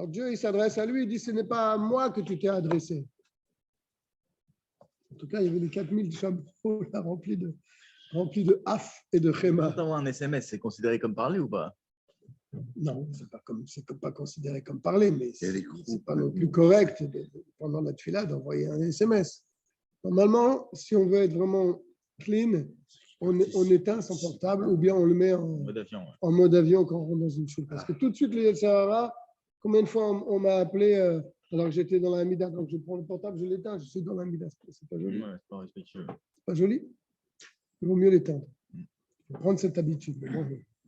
Dieu, il s'adresse à lui, il dit, ce n'est pas à moi que tu t'es adressé. En tout cas, il y avait les 4000 chameaux là, remplis de af et de chéma. Quand on envoie un SMS, c'est considéré comme parler ou pas? Non, c'est pas considéré comme parler, mais C'est pas non plus correct pendant la tefila d'envoyer un SMS. Normalement, si on veut être vraiment clean, on éteint son portable ou bien on le met en mode avion quand on rentre dans une choule. Parce que tout de suite, les Yetzirah, combien de fois on m'a appelé alors que j'étais dans la Hamida, donc je prends le portable, je l'éteins, je suis dans la Hamida. C'est pas joli. Ouais, c'est pas respectueux. C'est pas joli. Il vaut mieux l'éteindre. Il faut prendre cette habitude. Mais bon,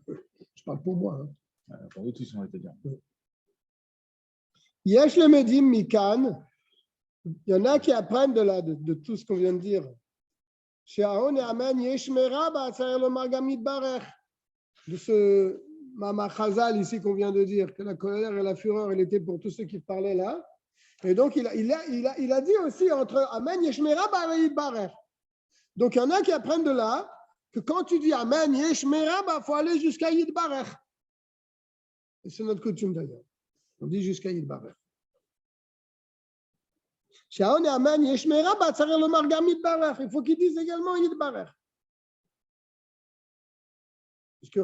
je parle pour moi. Hein. Pour nous tous, on va te dire. Yesh le Medim Mikan. Il y en a qui apprennent de tout ce qu'on vient de dire. De ce Mama Chazal ici qu'on vient de dire, que la colère et la fureur, elle était pour tous ceux qui parlaient là. Et donc, il a dit aussi entre Amen Yeshmera et Yidbarech. Donc, il y en a qui apprennent de là que quand tu dis Amen Yeshmera, il faut aller jusqu'à Yidbarech. Et c'est notre coutume d'ailleurs. On dit jusqu'à Yidbarech. Il faut qu'ils disent également Yidbarech. Parce que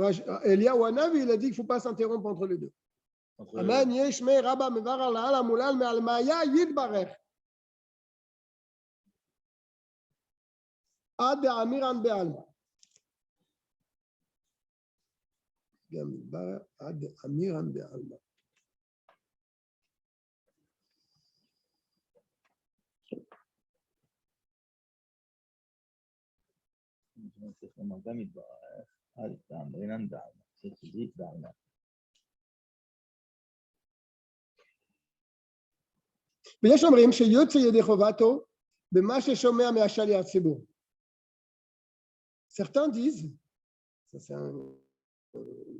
Eliyahu Hanavi, il a dit qu'il ne faut pas s'interrompre entre les deux. Amen, Yeshme, Rabba, Mevar, Al Mulal, Me Almaya, Yidbarech. Ad Amiran Be'alma. Ad Amiran Be'alma. ויש אומרים שיוצא ידי חובתו במה ששומע מהשליח ציבור. Certains disent, ça c'est un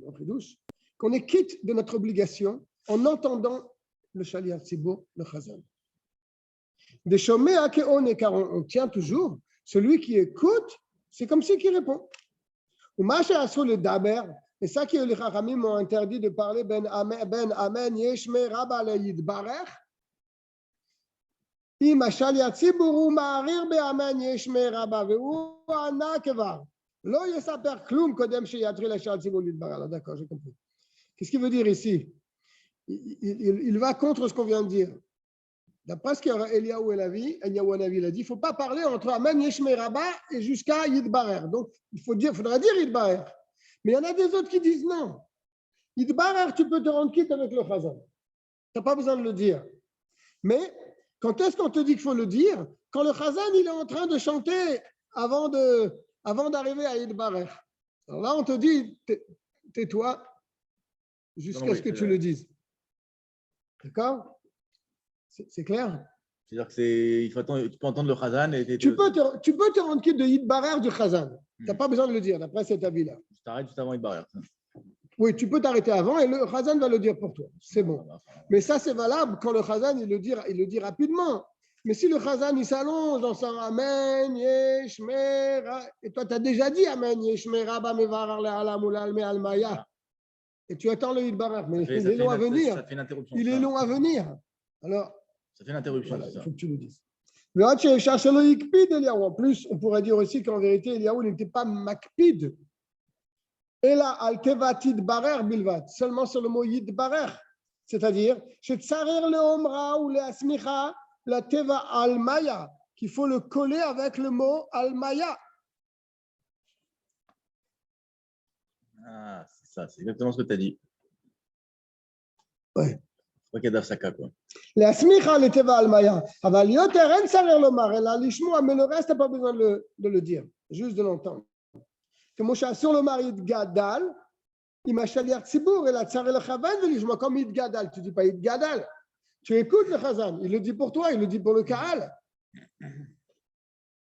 ridouche, qu'on est quitte de notre obligation en entendant le shaliach tzibur, le chazan. Des shomea ke'one, car on tient toujours, celui qui écoute, c'est comme celui qui répond. Ou ma she'asru le daber, Et ça que les Chachamim m'ont interdit de parler ben amen yeshme rabba le yidbarech. אם משל יציבור הוא מעריר באמן יש מרבה והוא ענה כבר לא יספר כלום קודם שיתחיל השאל ציבור להתברר. Alors d'accord, j'ai compris. Qu'est-ce qu'il veut dire ici? Il va contre ce qu'on vient de dire. D'après ce qu'Eliyahu Hanavi a dit, il ne faut pas parler entre amen yesh meraba et jusqu'à yidbarer. Donc il faudra dire yidbarer. Mais il y en a des autres qui disent non. Yidbarer, tu peux te rendre quitte avec le chazan. Tu n'as pas besoin de le dire. Mais quand est-ce qu'on te dit qu'il faut le dire? Quand le chazan il est en train de chanter avant d'arriver à Yidbarech. Alors là, on te dit, tais-toi jusqu'à ce que tu le dises. D'accord? C'est clair? C'est-à-dire que tu peux entendre le chazan et tu peux te rendre quitte de Yidbarech du chazan. Tu n'as pas besoin de le dire, d'après cet avis-là. Tu t'arrêtes juste avant Yidbarech. Oui, tu peux t'arrêter avant et le chazan va le dire pour toi. C'est bon. Mais ça, c'est valable quand le chazan, il le dit rapidement. Mais si le chazan, il s'allonge dans son amen, yesh, mera, et toi, tu as déjà dit amen, yesh, mera, ba, mevarar, le alam, ulal, me, almaya. Et tu attends le yidbarach, mais il est long à venir. Ça fait une interruption. Il est long à venir. Alors, ça fait une interruption. Voilà, il faut que tu le dises. En plus, on pourrait dire aussi qu'en vérité, Eliyahu n'était pas makpid. Et là, al-tevatid barer bilvat, seulement sur le mot yid barer, c'est-à-dire, chez tsarer le omra ou le asmicha, la teva al-maya, qu'il faut le coller avec le mot al-maya. Ah, c'est ça, c'est exactement ce que tu as dit. Ouais. C'est pas Kadav Saka, quoi. Le asmicha, le teva al-maya. Aval yoter en tsarer le mar, et l'ishmoa, mais le reste, tu n'as pas besoin de le dire, juste de l'entendre. Que Moshe sur le mari de Gadal, il m'a chalé à Tzibour et la tsare le chavan, je dis comme il Gadal, tu dis pas il Gadal, tu écoutes le chazan, il le dit pour toi, il le dit pour le Kaal.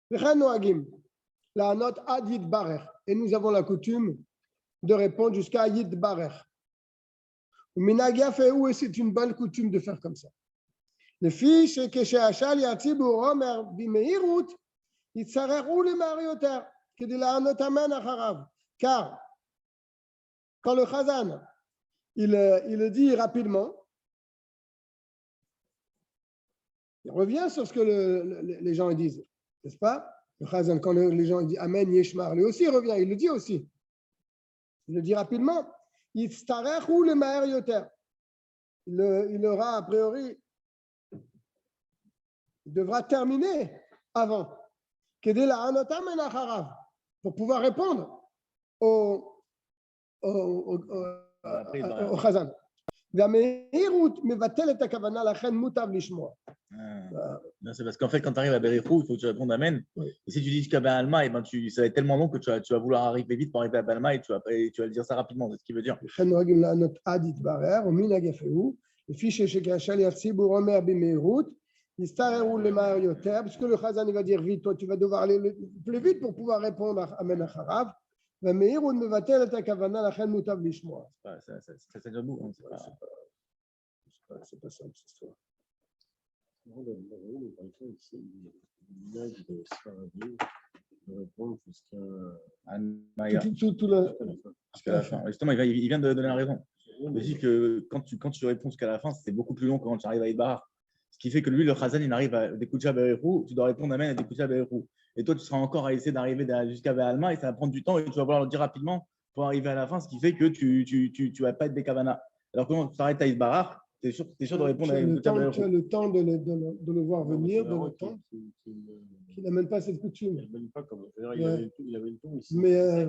La note ad yid barer, et nous avons la coutume de répondre jusqu'à yid barer. Minagya fait où et c'est une bonne coutume de faire comme ça. Le fils que chez Achal et Tzibour Omer bimeirut, il tsare où le marioter. Car quand le chazan il le dit rapidement, il revient sur ce que les gens disent, n'est-ce pas? Le chazan, quand les gens disent Amen Yeshmar, lui aussi revient, il le dit aussi. Il le dit rapidement. Il aura a priori, il devra terminer avant. Pour pouvoir répondre au chazan. C'est parce qu'en fait, quand tu arrives à Berichou, il faut que tu répondes Amen. Oui. Et si tu dis jusqu'à Ben Alma, ça va être tellement long que tu vas vouloir arriver vite pour arriver à Ben Alma et tu vas le dire ça rapidement. C'est ce qu'il veut dire. Parce que le chazan va dire vite, toi tu vas devoir aller plus vite pour pouvoir répondre à Amen Acharav. C'est pas ça, cette histoire. Jusqu'à la fin. Justement, il vient de donner la raison. Il dit que quand tu réponds jusqu'à la fin, c'est beaucoup plus long que quand tu arrives à Ibar. Ce qui fait que lui, le chazan, il arrive à Dekoucha Bererou, tu dois répondre Amen à Dekoucha Bererou. Et toi, tu seras encore à essayer d'arriver jusqu'à Béalma et ça va prendre du temps et tu vas vouloir le dire rapidement pour arriver à la fin, ce qui fait que tu vas pas être Bekavana. Alors quand tu t'arrêtes à Isbarach, tu es sûr de répondre à Dekoucha Bererou. Tu as le temps de le voir venir, de l'entendre. Il n'amène pas cette coutume. Il n'amène pas comme. Il avait une tour ici. Mais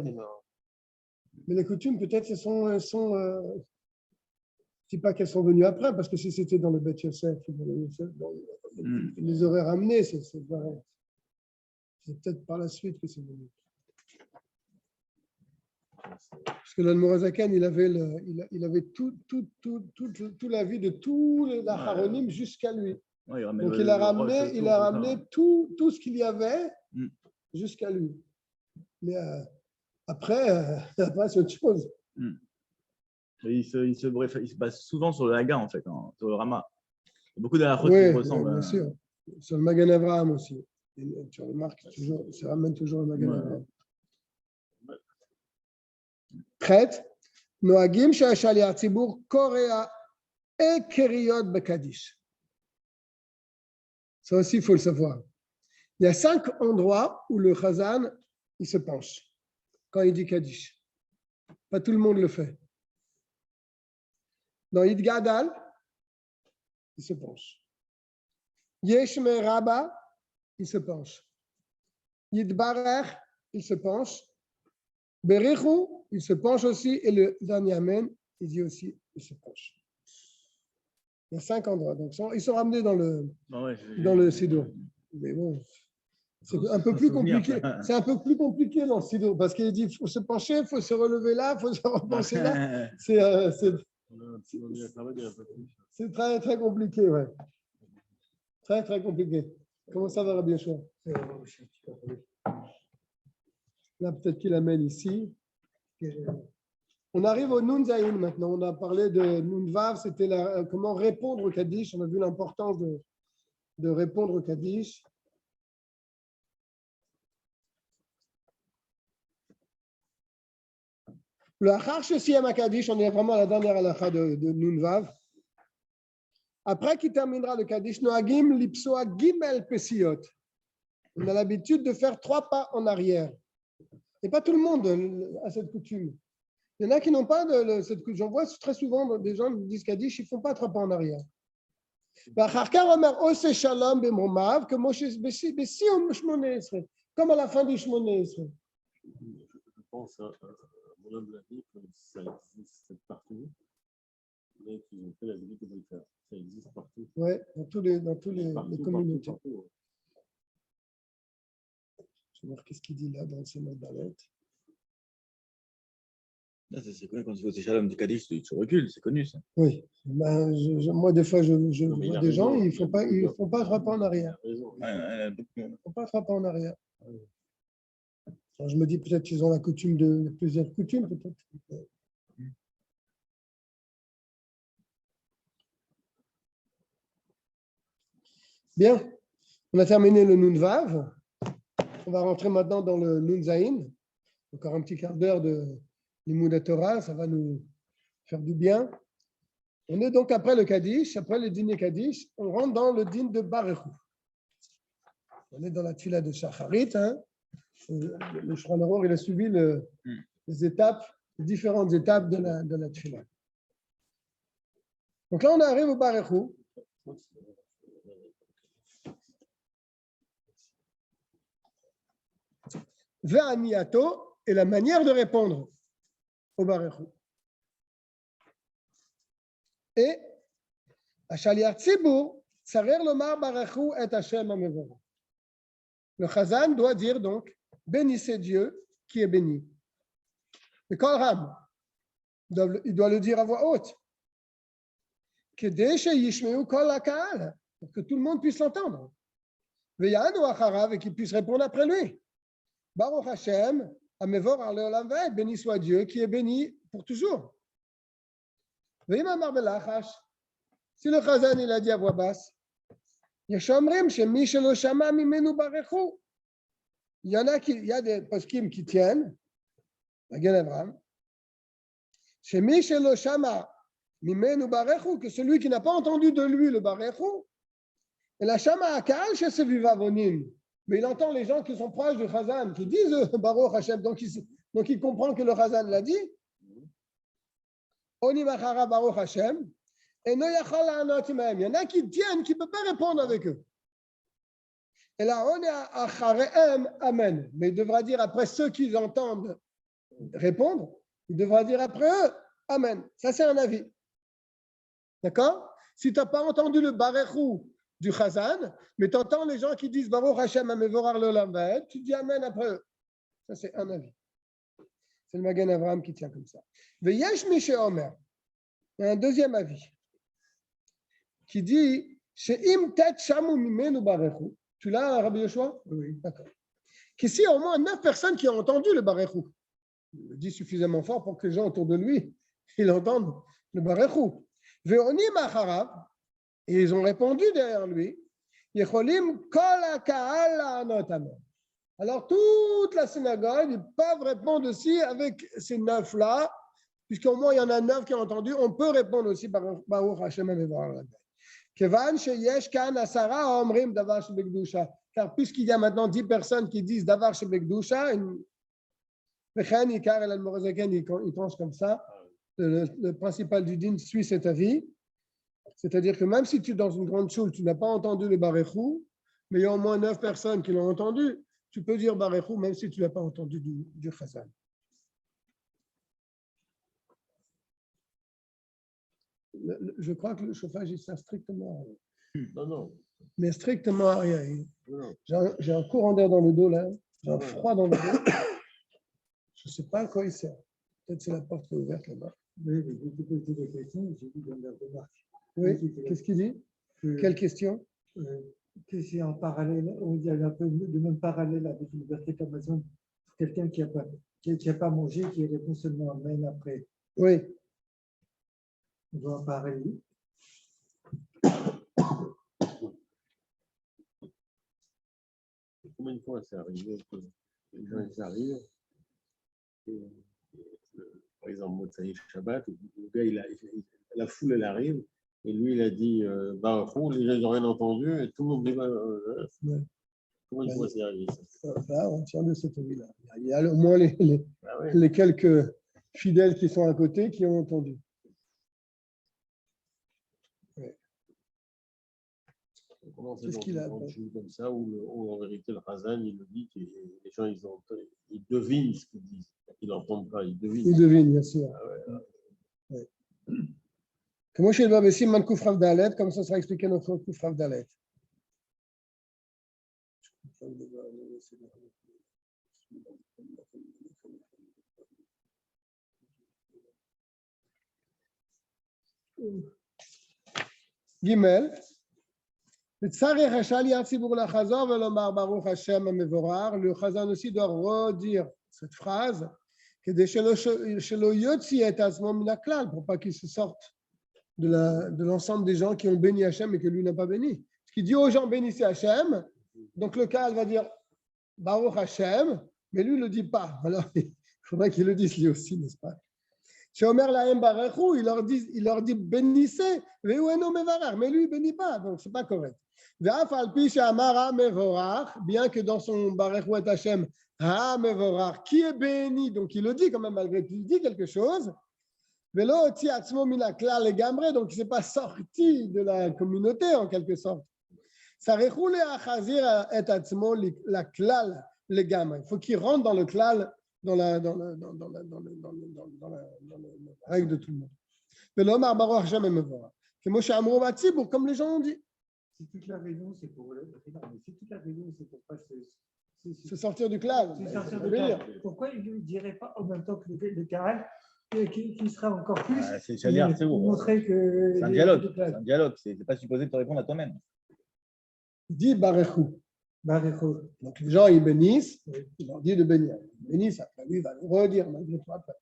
les coutumes, peut-être, elles sont je ne dis pas qu'elles sont venues après, parce que si c'était dans le Beth Yosef, les horaires amenés, c'est pareil. C'est peut-être par la suite que c'est venu. Parce que l'Admorazakan, il avait toute la vie de tous les Acharonim jusqu'à lui. Ouais, donc il a ramené tout ce qu'il y avait jusqu'à lui. Mais après c'est autre chose. Il se base souvent sur le Haga, en fait, sur le Rama. Il y a beaucoup d'Alachot qui ressemblent. Bien sûr. Sur le Magan Avraham aussi. Tu remarques, ça ramène toujours le Magan Avraham. Prête. נוהגים שהשליח ציבור קורא קריאות בקדיש. Ça aussi, il faut le savoir. Il y a 5 endroits où le Chazan, il se penche quand il dit Kaddish. Pas tout le monde le fait. Dans Yid Gadal, il se penche. Yesh Meraba, il se penche. Yid Barer, il se penche. Berichu, il se penche aussi. Et le dernier Amen, il dit aussi, il se penche. Il y a 5 endroits. Donc, ils sont ramenés dans le Sidour. Mais bon, c'est un peu plus compliqué. C'est un peu plus compliqué dans le Sidour parce qu'il dit il faut se pencher, il faut se relever là, il faut se repencher là. C'est très, très compliqué, ouais. Très, très compliqué. Comment ça va, Rabbi Yoshua? Là, peut-être qu'il amène ici. On arrive au Nun Zayin maintenant. On a parlé de Nun Vav, c'était comment répondre au Kaddish. On a vu l'importance de répondre au Kaddish. Le Achar Shesiyam HaKaddish, on est vraiment à la dernière halakha de Nun Vav. Après qu'il terminera le Kaddish, Noagim Lipsoa Gimel Pesiyot. On a l'habitude de faire 3 pas en arrière. Et pas tout le monde a cette coutume. Il y en a qui n'ont pas cette coutume. J'en vois très souvent des gens qui disent Kaddish, ils ne font pas 3 pas en arrière. Comme à la fin du Shmoné Esrei. Je pense à mon humble avis que ça existe partout, mais qu'ils ont fait la vie de le faire. Ça existe partout. Oui, dans tous les communautés. Partout. Je vais voir qu'est-ce qu'il dit là dans ces mots d'alerte. C'est connu quand tu fais Shalom du Kaddish, tu recules, c'est connu ça. Oui, ben, moi des fois je vois des gens, ils font pas 3 pas en arrière. Ils ne font pas 3 pas en arrière. Alors, je me dis peut-être qu'ils ont la coutume de plusieurs coutumes, peut-être. Bien, on a terminé le Nun Vav. On va rentrer maintenant dans le Nun Zayin. Encore un petit quart d'heure de Limud Torah, ça va nous faire du bien. On est donc après le Kaddish, après le dîner Kaddish, on rentre dans le dîner de Baruch. On est dans la tfila de Shacharit. Hein. Le Shulchan Aruch, il a suivi les étapes, les différentes étapes de la tfila. Donc là, on arrive au Baruch. Ve'aniyato est la manière de répondre au Baruch. Et Ashaliach Tzibur, Tsarer Lomar Baruch et Hashem Amevora. Le Chazan doit dire donc bénissez Dieu qui est béni. Le Kol Ram, il doit le dire à voix haute. Kedei sheyishmeu kol hakaal, pour que tout le monde puisse l'entendre. Ve'yanu acharav, et qu'il puisse répondre après lui. Baruch Hashem, Amevor Arleolam Vaed, béni soit Dieu qui est béni pour toujours. Ve'im amar belachash, si le Chazan il a dit à voix basse, Yeshomrim shemi shelo shama mimenu barechu. Il y a des poskim qui tiennent, Magen Avraham, shemi shelo shama mimenu barechu, que celui qui n'a pas entendu de lui le barechu, et la shama akal chez vivavonim. Mais il entend les gens qui sont proches du Chazan, qui disent Baruch Hashem, donc il comprend que le Chazan l'a dit. Oni machara Baruch Hashem, et no yachal ha'anot imahem. Il y en a qui tiennent, qui ne peuvent pas répondre avec eux. Et là, on est acharehem, amen. Mais il devra dire après ceux qui entendent répondre, il devra dire après eux, amen. Ça, c'est un avis. D'accord? Si tu n'as pas entendu le barechou du Chazan, mais tu entends les gens qui disent Baruch Hashem Amevorar Leolam Vaed, tu dis Amen après eux. Ça, c'est un avis. C'est le Magen Avraham qui tient comme ça. Veyesh Mishe Omer. Il y a un deuxième avis qui dit She'im tet shamu mimenu barechu. Tu l'as, Rabbi Yoshua? Oui. D'accord. Qu'ici, il y a au moins 9 personnes qui ont entendu le barechu. Il le dit suffisamment fort pour que les gens autour de lui ils entendent le barechu. Ve'onim acharav. Et ils ont répondu derrière lui, alors toute la synagogue, ils peuvent répondre aussi avec ces 9-là, puisqu'au moins il y en a 9 qui ont entendu, on peut répondre aussi Baruch Hashem Mevorach. Kevan sheyesh kan asara omrim davar shebekdusha. Car puisqu'il y a maintenant 10 personnes qui disent davar shebekdusha, il tranche comme ça. Le principal du din suit cet avis. C'est-à-dire que même si tu es dans une grande choule, tu n'as pas entendu le Barechou, mais il y a au moins 9 personnes qui l'ont entendu, tu peux dire Barechou même si tu n'as pas entendu du Chazan. Je crois que le chauffage, il sert strictement à rien. Non. Mais strictement à rien. Non. J'ai un courant d'air dans le dos là, j'ai un froid dans le dos. Je ne sais pas à quoi il sert. Peut-être c'est la porte qui est ouverte là-bas. Oui, mais je te posé des questions, j'ai vu dans la remarque. Oui, qu'est-ce qu'il dit? Quelle question? Que c'est en parallèle, il y a un peu de même parallèle avec une liberté Amazon pour quelqu'un qui n'a pas mangé, qui répond seulement Amen après. Oui. On doit en parler. Combien de fois c'est arrivé que les gens ils arrivent et, par exemple, Motsai Shabbat, le gars, la foule elle arrive et lui il a dit Barachou, les gens n'ont rien entendu et tout le monde dit combien de fois c'est arrivé ça? Là, on tient de cette avis-là. Il y a au moins les quelques fidèles qui sont à côté qui ont entendu. Qu'est-ce qu'il a comme ça où en vérité le Chazan il le dit que les gens ils devinent ce qu'ils disent, ils n'entendent pas, ils devinent. Ils devinent, bien sûr. Ouais. Comment chez le Bab Siman Koufrav Dalet, comme ça sera expliqué notre Koufrav Dalet. Gimel. Le Chazan aussi doit redire cette phrase pour pas qu'il se sorte de l'ensemble des gens qui ont béni Hachem et que lui n'a pas béni. Ce qu'il dit aux gens bénissez Hachem, donc le Kal va dire Baruch Hachem, mais lui ne le dit pas. Alors il faudrait qu'il le dise lui aussi, n'est-ce pas? Shomer lahem barechou, il leur dit bénissez, mais lui ne bénit pas, donc ce n'est pas correct. Bien que dans son barechou et Hachem, qui est béni, donc il le dit quand même malgré tout, il dit quelque chose. Donc il ne s'est pas sorti de la communauté en quelque sorte. Il faut qu'il rentre dans le klal, dans la règle de tout le monde. Comme les gens ont dit. Si toute la raison, c'est pour pas se sortir du klal. Pourquoi il ne dirait pas en même temps que le Karal qui sera encore plus montrer que c'est un dialogue. C'est un dialogue. C'est pas supposé de te répondre à toi-même. Dit Barechou. Donc les gens ils bénissent, il leur dit de bénir. Ils bénissent, après lui il va le redire malgré tout après.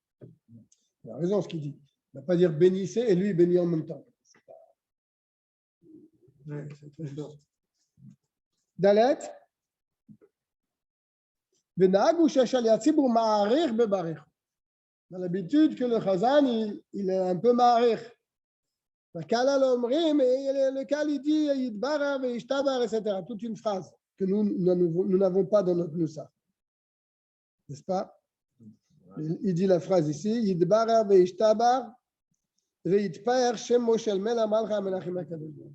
Il a raison ce qu'il dit. Il ne va pas dire bénissez et lui il bénit en même temps. Dalet. Dans l'habitude que le Chazan il est un peu ma'arich. Le Kal il dit Yidbara ve'ishtabar, etc. Toute une phrase que nous n'avons pas dans notre Nusach. N'est-ce pas? Il dit la phrase ici Yidbara ve'ishtabar ve'yitpaer shem Moshe Mela Malcha Menachem HaKadosh.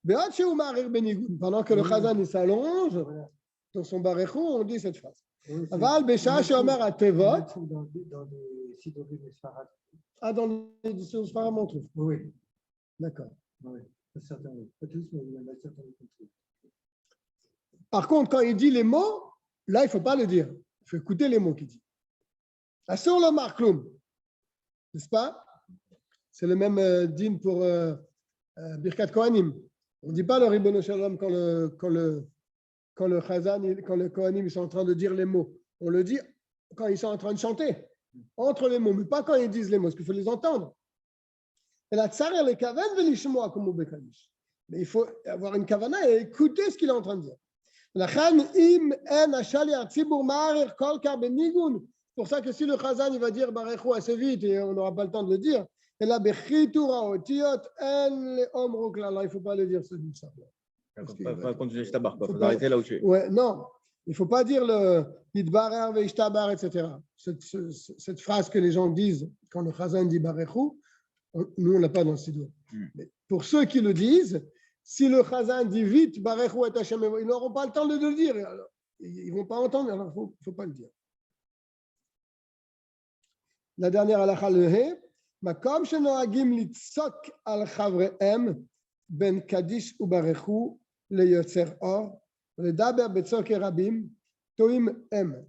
Pendant que le Chazan il s'allonge dans son barechou, on dit cette phrase. Aval Besha Shomer Atevot. Dans les Sidorim et Sfarad. Ah, dans les Sfarad, on trouve. Oui. D'accord. Oui. Pas tous, mais il y en a certains qui trouvent. Par contre, quand il dit les mots, là, il ne faut pas le dire. Il faut écouter les mots qu'il dit. Sur le Markloum, n'est-ce pas? C'est le même din pour Birkat Kohanim. On ne dit pas le Ribono Shalom quand le Chazan, quand le Kohanim ils sont en train de dire les mots. On le dit quand ils sont en train de chanter, entre les mots, mais pas quand ils disent les mots, parce qu'il faut les entendre. Et la tsar, elle est kaven velishmoa comme au Bekadish. Mais il faut avoir une kavana et écouter ce qu'il est en train de dire. pour ça que si le Chazan il va dire Barechou assez vite et on n'aura pas le temps de le dire, et là, alors il ne faut pas le dire celui ça. Pas continuer ta barre, il faut arrêter là où tu es. Ouais, non, il ne faut pas dire le Yidbarer veishtabar, etc. Cette phrase que les gens disent quand le Chazan dit Barechou, nous on ne l'a pas dans le Sidour. Mais pour ceux qui le disent, si le Chazan dit vite Barechou et Hashem, ils n'auront pas le temps de le dire. Alors, ils ne vont pas entendre, alors il ne faut pas le dire. La dernière halakha le He, Makom shenoagim litzok al chavrehem ben Kaddish u Barechou le Yotzer Or, le Daber betzok rabim, toim em.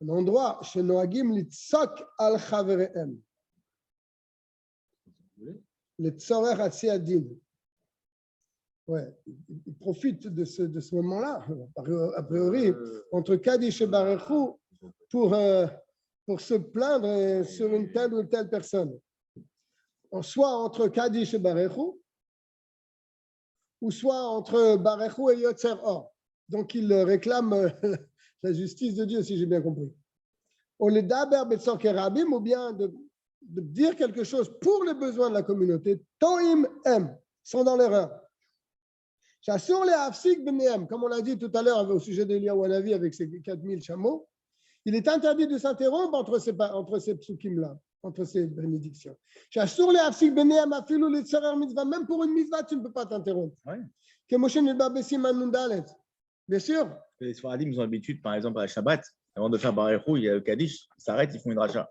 Un endroit shenoagim litzok al chavrehem. Le tzorech atzi adin. Ouais, il profite de ce moment-là, a priori, entre Kaddish et Barechou, pour se plaindre sur une telle ou telle personne. Soit entre Kaddish et Barechou, ou soit entre Barechou et Yotzer Or. Donc, il réclame la justice de Dieu, si j'ai bien compris. Ou le Daber betzok rabim, ou bien de dire quelque chose pour les besoins de la communauté. Toim em, sont dans l'erreur. Chassur les hafsik benehem, comme on l'a dit tout à l'heure au sujet d'Eliyahu Hanavi avec ses 4000 chameaux, il est interdit de s'interrompre entre ces psukim-là, entre ces bénédictions. Chassur les hafsik benehem afilu le tsarer mitzvah, même pour une mitzvah, tu ne peux pas t'interrompre. Que Moshe nidbar besiman nun dalet. Bien sûr. Les Sfaradim, ils ont l'habitude, par exemple, à Shabbat, avant de faire Barechou, il y a le Kaddish, ils s'arrêtent, ils font une dracha.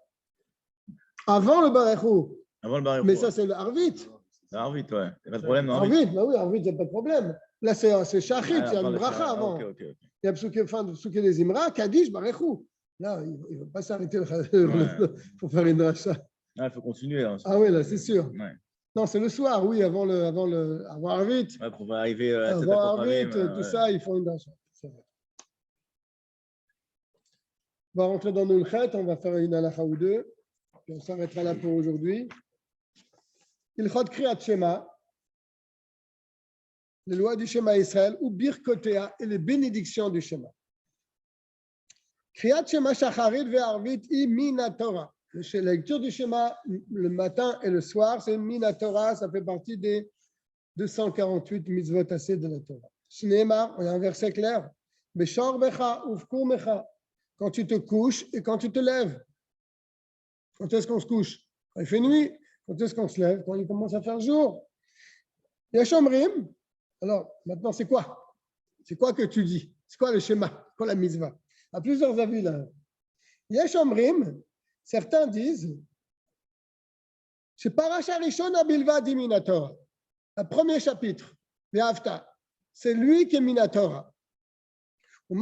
Avant le Barechou. Avant le Barechou. Mais ça, c'est le Arvit. Arvit, ouais. Il n'y a pas de problème dans Arvit. Bah oui, Arvit, il n'y a pas de problème. Là, c'est Shachit, il y a une bracha avant. Il y a Psuké des Imra, Kaddish, Barechou. Là, il ne va pas s'arrêter pour faire une dracha. Il faut continuer. Hein, ah oui, là, c'est sûr. Ouais. Non, c'est le soir, oui, avant Arvit. Ouais, pour arriver à avant Arvit, tout ça, ils font une dracha. On va rentrer dans Nulchet, on va faire une halakha ou deux. Puis on s'arrêtera là pour aujourd'hui. Ilchot Kriyat Shema, les lois du Shema Israël, ou Birkotea et les bénédictions du Shema. Kriyat Shema Shacharit ve'Arvit i Mina Torah. La lecture du Shema le matin et le soir, c'est Mina Torah, ça fait partie des 248 mitzvot assez de la Torah. Shneemar, il y a un verset clair. Beshor becha ufkur mecha. Quand tu te couches et quand tu te lèves. Quand est-ce qu'on se couche? Quand il fait nuit. Quand est-ce qu'on se lève? Quand il commence à faire jour. Yashomrim. Alors, maintenant, c'est quoi? C'est quoi que tu dis? C'est quoi le schéma? C'est quoi la mitzvah? À plusieurs avis là. Yashomrim, certains disent, c'est Parasha Rishona Bilvad Minatora. Le premier chapitre, Ve'avta. C'est lui qui est Minatora. Dans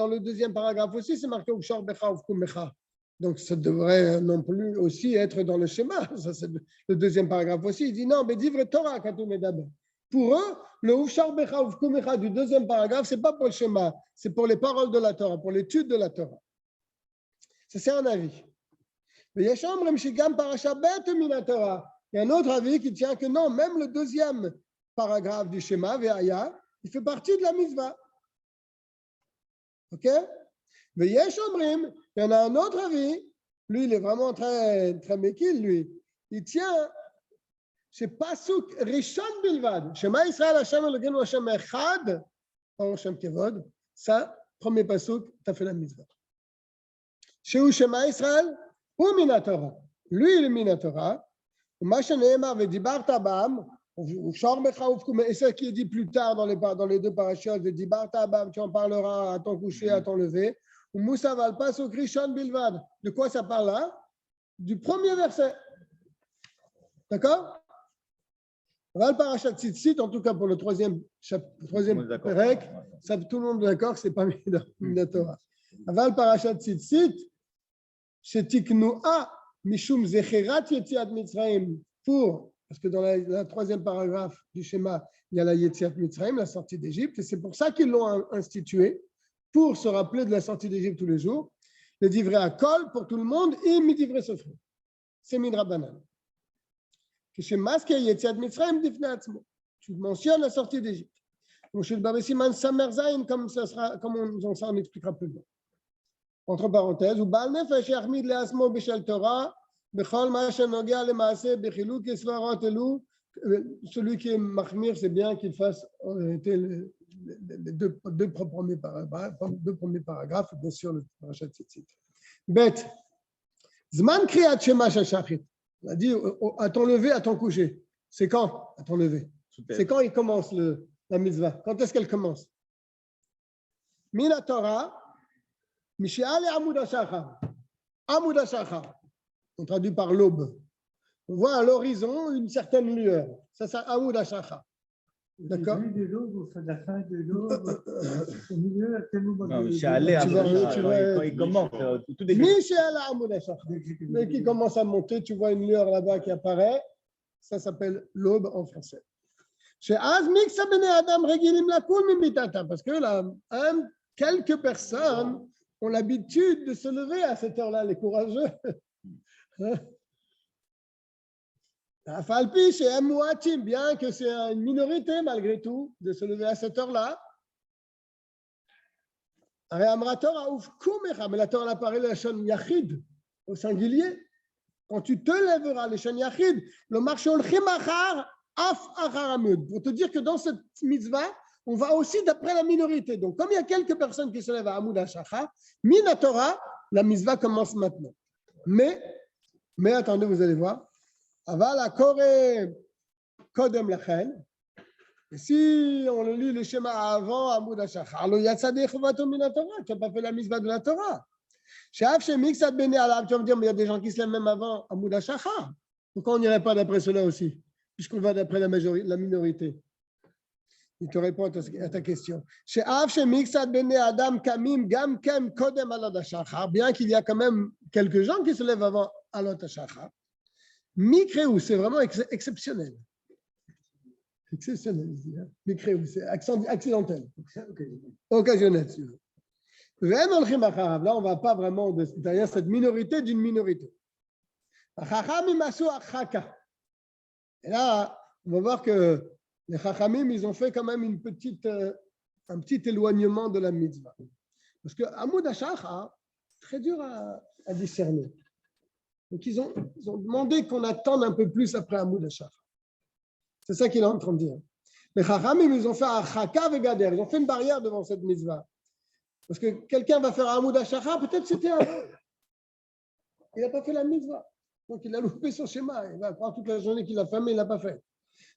le deuxième paragraphe aussi, c'est marqué Ufshar Becha Ufkum Mecha. Donc, ça devrait non plus aussi être dans le schéma. Ça, c'est le deuxième paragraphe aussi. Il dit non, mais divre Torah quand on est d'abord. Pour eux, le Ufshar Becha Ufkum Mecha du deuxième paragraphe, ce n'est pas pour le schéma, c'est pour les paroles de la Torah, pour l'étude de la Torah. Ça, c'est un avis. Mais il y a un autre avis qui tient que non, même le deuxième paragraphe du schéma, Ve'aya, il fait partie de la mitzvah. Ok? Mais Yesh Omrim, il y en a un autre avis, lui, il est vraiment très, très méquille, lui. Il tient, c'est Pasuk Rishon Bilvad. Shema Israël, Hashem Elokeinu, Hashem Echad, or Hashem Kevod. Ça, premier Pasuk, tu as fait la mitzvah. Sheu Shema Israël, ou Minatora. Lui, il est Minatora. Masha Nehemar, Vedibarta Bam, et ce qui est dit plus tard dans les deux parachutes, tu en parleras à ton coucher, à ton lever. Ou Moussa Valpas au Krishon Bilvad. De quoi ça parle là? Du premier verset. D'accord? Val Parashat Tzitzit, en tout cas pour le troisième Perek, ça tout le monde est d'accord que ce n'est pas Minatora. Val Parashat Tzitzit, c'est Tiknoa Mishum Zecherat Yetziat Mitzrayim pour. Parce que dans la troisième paragraphe du schéma, il y a la Yetziat Mitzrayim, la sortie d'Égypte, et c'est pour ça qu'ils l'ont institué, pour se rappeler de la sortie d'Égypte tous les jours. Le divrei Akol pour tout le monde, et mi-divrei Sofrim. C'est min Rabbanan. Tu mentionnes la sortie d'Égypte. comme ça sera, comme on expliquera plus loin. Entre parenthèses, ou Baal Nefesh yachmid le'asmo b'shel Torah, b'chol ma shenogea le'maaseh b'chiluk esvarot elu. Celui qui est mahmir, c'est bien qu'il fasse les deux premiers paragraphes, bien sûr, le parachat Tzitzit. Bet, Zman kriyat shema shel shachrit. On a dit à ton lever, à ton coucher. C'est quand à ton lever? C'est quand il commence la mitzvah? Quand est-ce qu'elle commence? Mina Torah, Mishi'ale Amud HaShachar. Amud HaShachar. On traduit par l'aube. On voit à l'horizon une certaine lueur. Ça, c'est Amud HaShachar. D'accord? De l'aube, au fin de la fin de l'aube, au milieu, à quel moment? Non, Mishi'ale quand il commence, tout début. Mishi'ale Amud HaShachar. Dès qu'il commence à monter, tu vois une lueur là-bas qui apparaît. Ça s'appelle l'aube en français. Parce que là, quelques personnes ont l'habitude de se lever à cette heure-là, les courageux. Bien que c'est une minorité malgré tout de se lever à cette heure-là. Mais la Torah apparaît le Shon Yachid au singulier. Quand tu te lèveras, le Shon Yachid, le marché ol chimachar af acharamud. Pour te dire que dans cette mitzvah, on va aussi d'après la minorité. Donc, comme il y a quelques personnes qui se lèvent à Amud HaShachar, Mina Torah, la mitzvah commence maintenant. Mais attendez, vous allez voir. Aval akore kodem lachen. Et si on lit le schéma avant Amud HaShachar, lo yatzadeh chovato mina Torah. Tu n'as pas fait la mitzvah de la Torah. She'af shemixat bene alav. Tu vas me dire, mais il y a des gens qui se lèvent même avant Amud HaShachar. Pourquoi on n'irait pas d'après cela aussi, puisqu'on va d'après la minorité? Il te répond à ta question. Bien qu'il y a quand même quelques gens qui se lèvent avant Alot HaShachar. Mikréou, c'est vraiment exceptionnel. Exceptionnel. Mikréou, c'est accidentel. Occasionnel. Là, on ne va pas vraiment derrière cette minorité d'une minorité. Et là, on va voir que les Chachamim, ils ont fait quand même un petit éloignement de la mitzvah. Parce que Amud HaShachar, très dur à discerner. Donc, ils ont demandé qu'on attende un peu plus après Amud HaShachar. C'est ça qu'il est en train de dire. Les Chachamim, ils ont fait un Chaka Vegader. Ils ont fait une barrière devant cette mitzvah. Parce que quelqu'un va faire Amud HaShachar, peut-être c'était un. Il n'a pas fait la mitzvah. Donc, il a loupé son schéma. Il va croire toute la journée qu'il a famé, il ne l'a pas fait.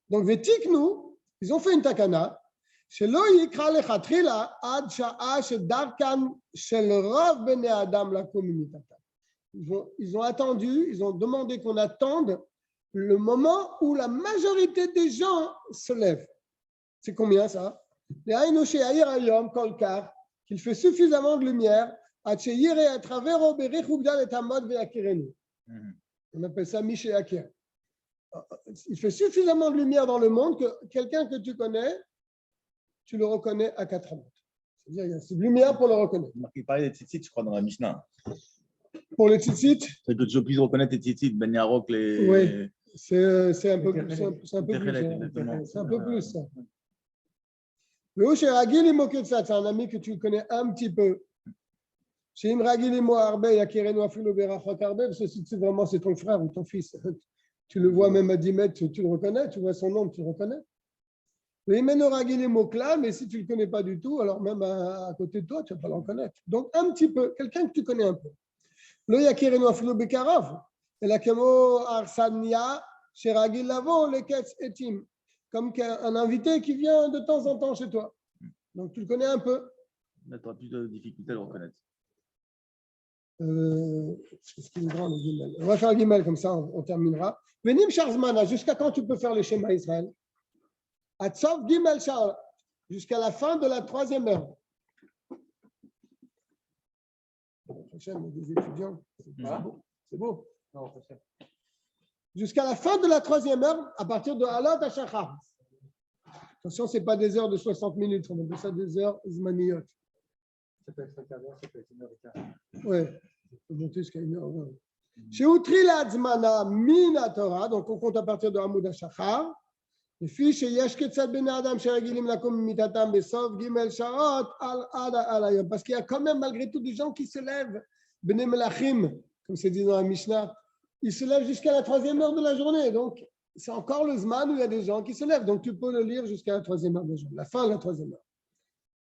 Donc, Vetiknu, ils ont fait une takana. Shelo yikra lechatrila ad sha'a shedarkan shel rov bnei adam la communitata. Ils ont attendu, ils ont demandé qu'on attende le moment où la majorité des gens se lèvent. C'est combien ça? Le'aynu she'ayir hayom kol kar, qu'il fait suffisamment de lumière, ad she'yire et travers berich ugdal et hamod ve'yakirenu. On appelle ça Miché Akir. Il fait suffisamment de lumière dans le monde que quelqu'un que tu connais, tu le reconnais à 4 mètres. C'est-à-dire qu'il y a assez de lumière pour le reconnaître. Il parlait des tzitzit, je crois, dans la Mishnah. Pour les tzitzit, C'est que tu puisses reconnaître les tzitzit, Ben Yarok, les. oui, c'est un peu plus. C'est un peu plus ça. C'est un ami que tu connais un petit peu. C'est vraiment c'est ton frère ou ton fils. Tu le vois même à 10 mètres, tu le reconnais, tu vois son nom, tu le reconnais. Mais si tu ne le connais pas du tout, alors même à côté de toi, tu ne vas pas le reconnaître. Donc un petit peu, quelqu'un que tu connais un peu. Comme un invité qui vient de temps en temps chez toi. Donc tu le connais un peu. Là, tu auras plus de difficultés à le reconnaître. On va faire le guimel comme ça, on terminera. Venim Sharzmana, jusqu'à quand tu peux faire le schéma Israël? Atzov Gimel Shar, jusqu'à la fin de la 3e heure. Des étudiants, c'est beau. Jusqu'à la fin de la 3e heure, à partir de Alot HaShachar. Attention, ce n'est pas des heures de 60 minutes, on appelle ça des heures zmaniyot. Ça peut être un quart d'heure, ça peut être 1h15. Oui, il faut monter jusqu'à 1h20. Chez Utri la Zmana Mina Torah, donc on compte à partir de Amud HaShachar, לפי שיש כיצד בני אדם שרגילים לקום ממיטתם בסוף ג' שעות עד היום. Parce qu'il y a quand même malgré tout des gens qui se lèvent, בני מלאכים, comme c'est dit dans la Mishnah, ils se lèvent jusqu'à la 3e heure de la journée. Donc, c'est encore le zman où il y a des gens qui se lèvent. Donc, tu peux le lire jusqu'à la 3e heure de la journée, la fin de la 3e heure.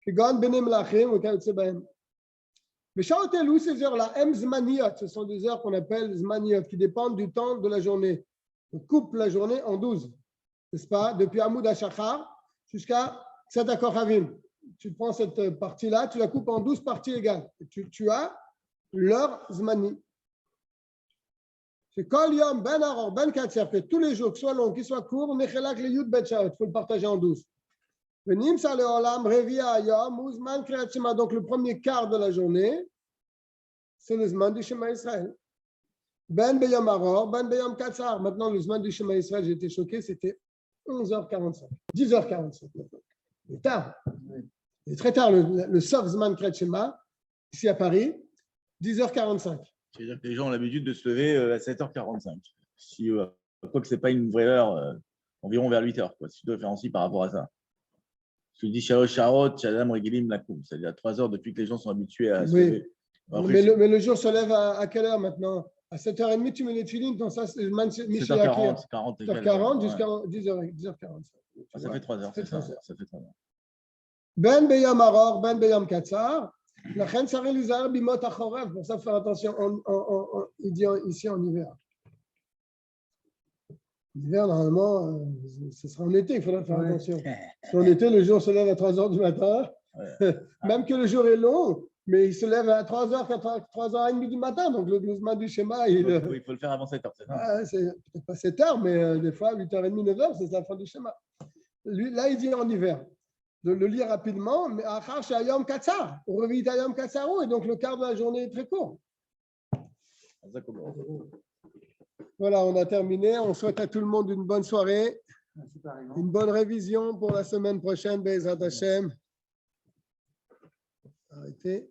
כגון בני מלאכים וכיוצא בהם. בשעות אלו, ces heures-là, הם זמניות, ce sont des heures qu'on appelle זמניות, qui dépendent du temps de la journée. On coupe la journée en 12. N'est-ce pas, depuis Amoud HaShachar jusqu'à Tzedakah Kochavim. Tu prends cette partie-là, tu la coupes en 12 parties égales. Tu as leur Zmani. C'est Kol Yom Ben Aror Ben Katser, que tous les jours, qu'ils soient longs, qu'ils soient courts, Nechelak le Yud Bet Shaot, il faut le partager en 12. Venim Sa Leolam Revia Yom Uzman Kriyat Shema. Donc le premier quart de la journée, c'est le Zman du Shema Israël. Ben Beyom Aror, Ben Beyom Katsar. Maintenant, le Zman du Shema Israël, j'ai été choqué, c'était 11h45, 10h45. C'est tard. C'est très tard. Le Sof Zman Kriyat Shema, ici à Paris, 10h45. C'est-à-dire que les gens ont l'habitude de se lever à 7h45. Si, quoi que ce n'est pas une vraie heure, environ vers 8h, quoi, si tu dois faire ainsi par rapport à ça. Tu dis Shalosh Sharot, Shadam Regilim Lakoum, c'est-à-dire 3 heures depuis que les gens sont habitués à se lever. Après, mais le jour se lève à quelle heure maintenant? À 7h30, tu mets les filines, donc ça, c'est le man. 7h40, 7h40 jusqu'à 10h45. Ça fait 3 heures, c'est ça. Ça fait 3 heures. Ben Beyam Aror, Ben Beyam Katsar. La reine Sarah Lizar, Bimot Achorev. Pour ça, faire attention, il dit ici en hiver. L'hiver, normalement, ce sera en été, il faudra faire attention. En été, le jour se lève à 3h du matin. Même que le jour est long, mais il se lève à 3h30 du matin. Donc, le gloussement du schéma, il faut le faire avant 7h. C'est peut-être pas 7h, mais des fois, 8h30, 9h, c'est la fin du schéma. Lui, là, il dit en hiver. De le lire rapidement, mais Achar Shayom Katsar, on revit Ayom Katsaru, et donc le quart de la journée est très court. Voilà, on a terminé. On souhaite à tout le monde une bonne soirée, une bonne révision pour la semaine prochaine, Be'ezrat Hashem. Arrêtez.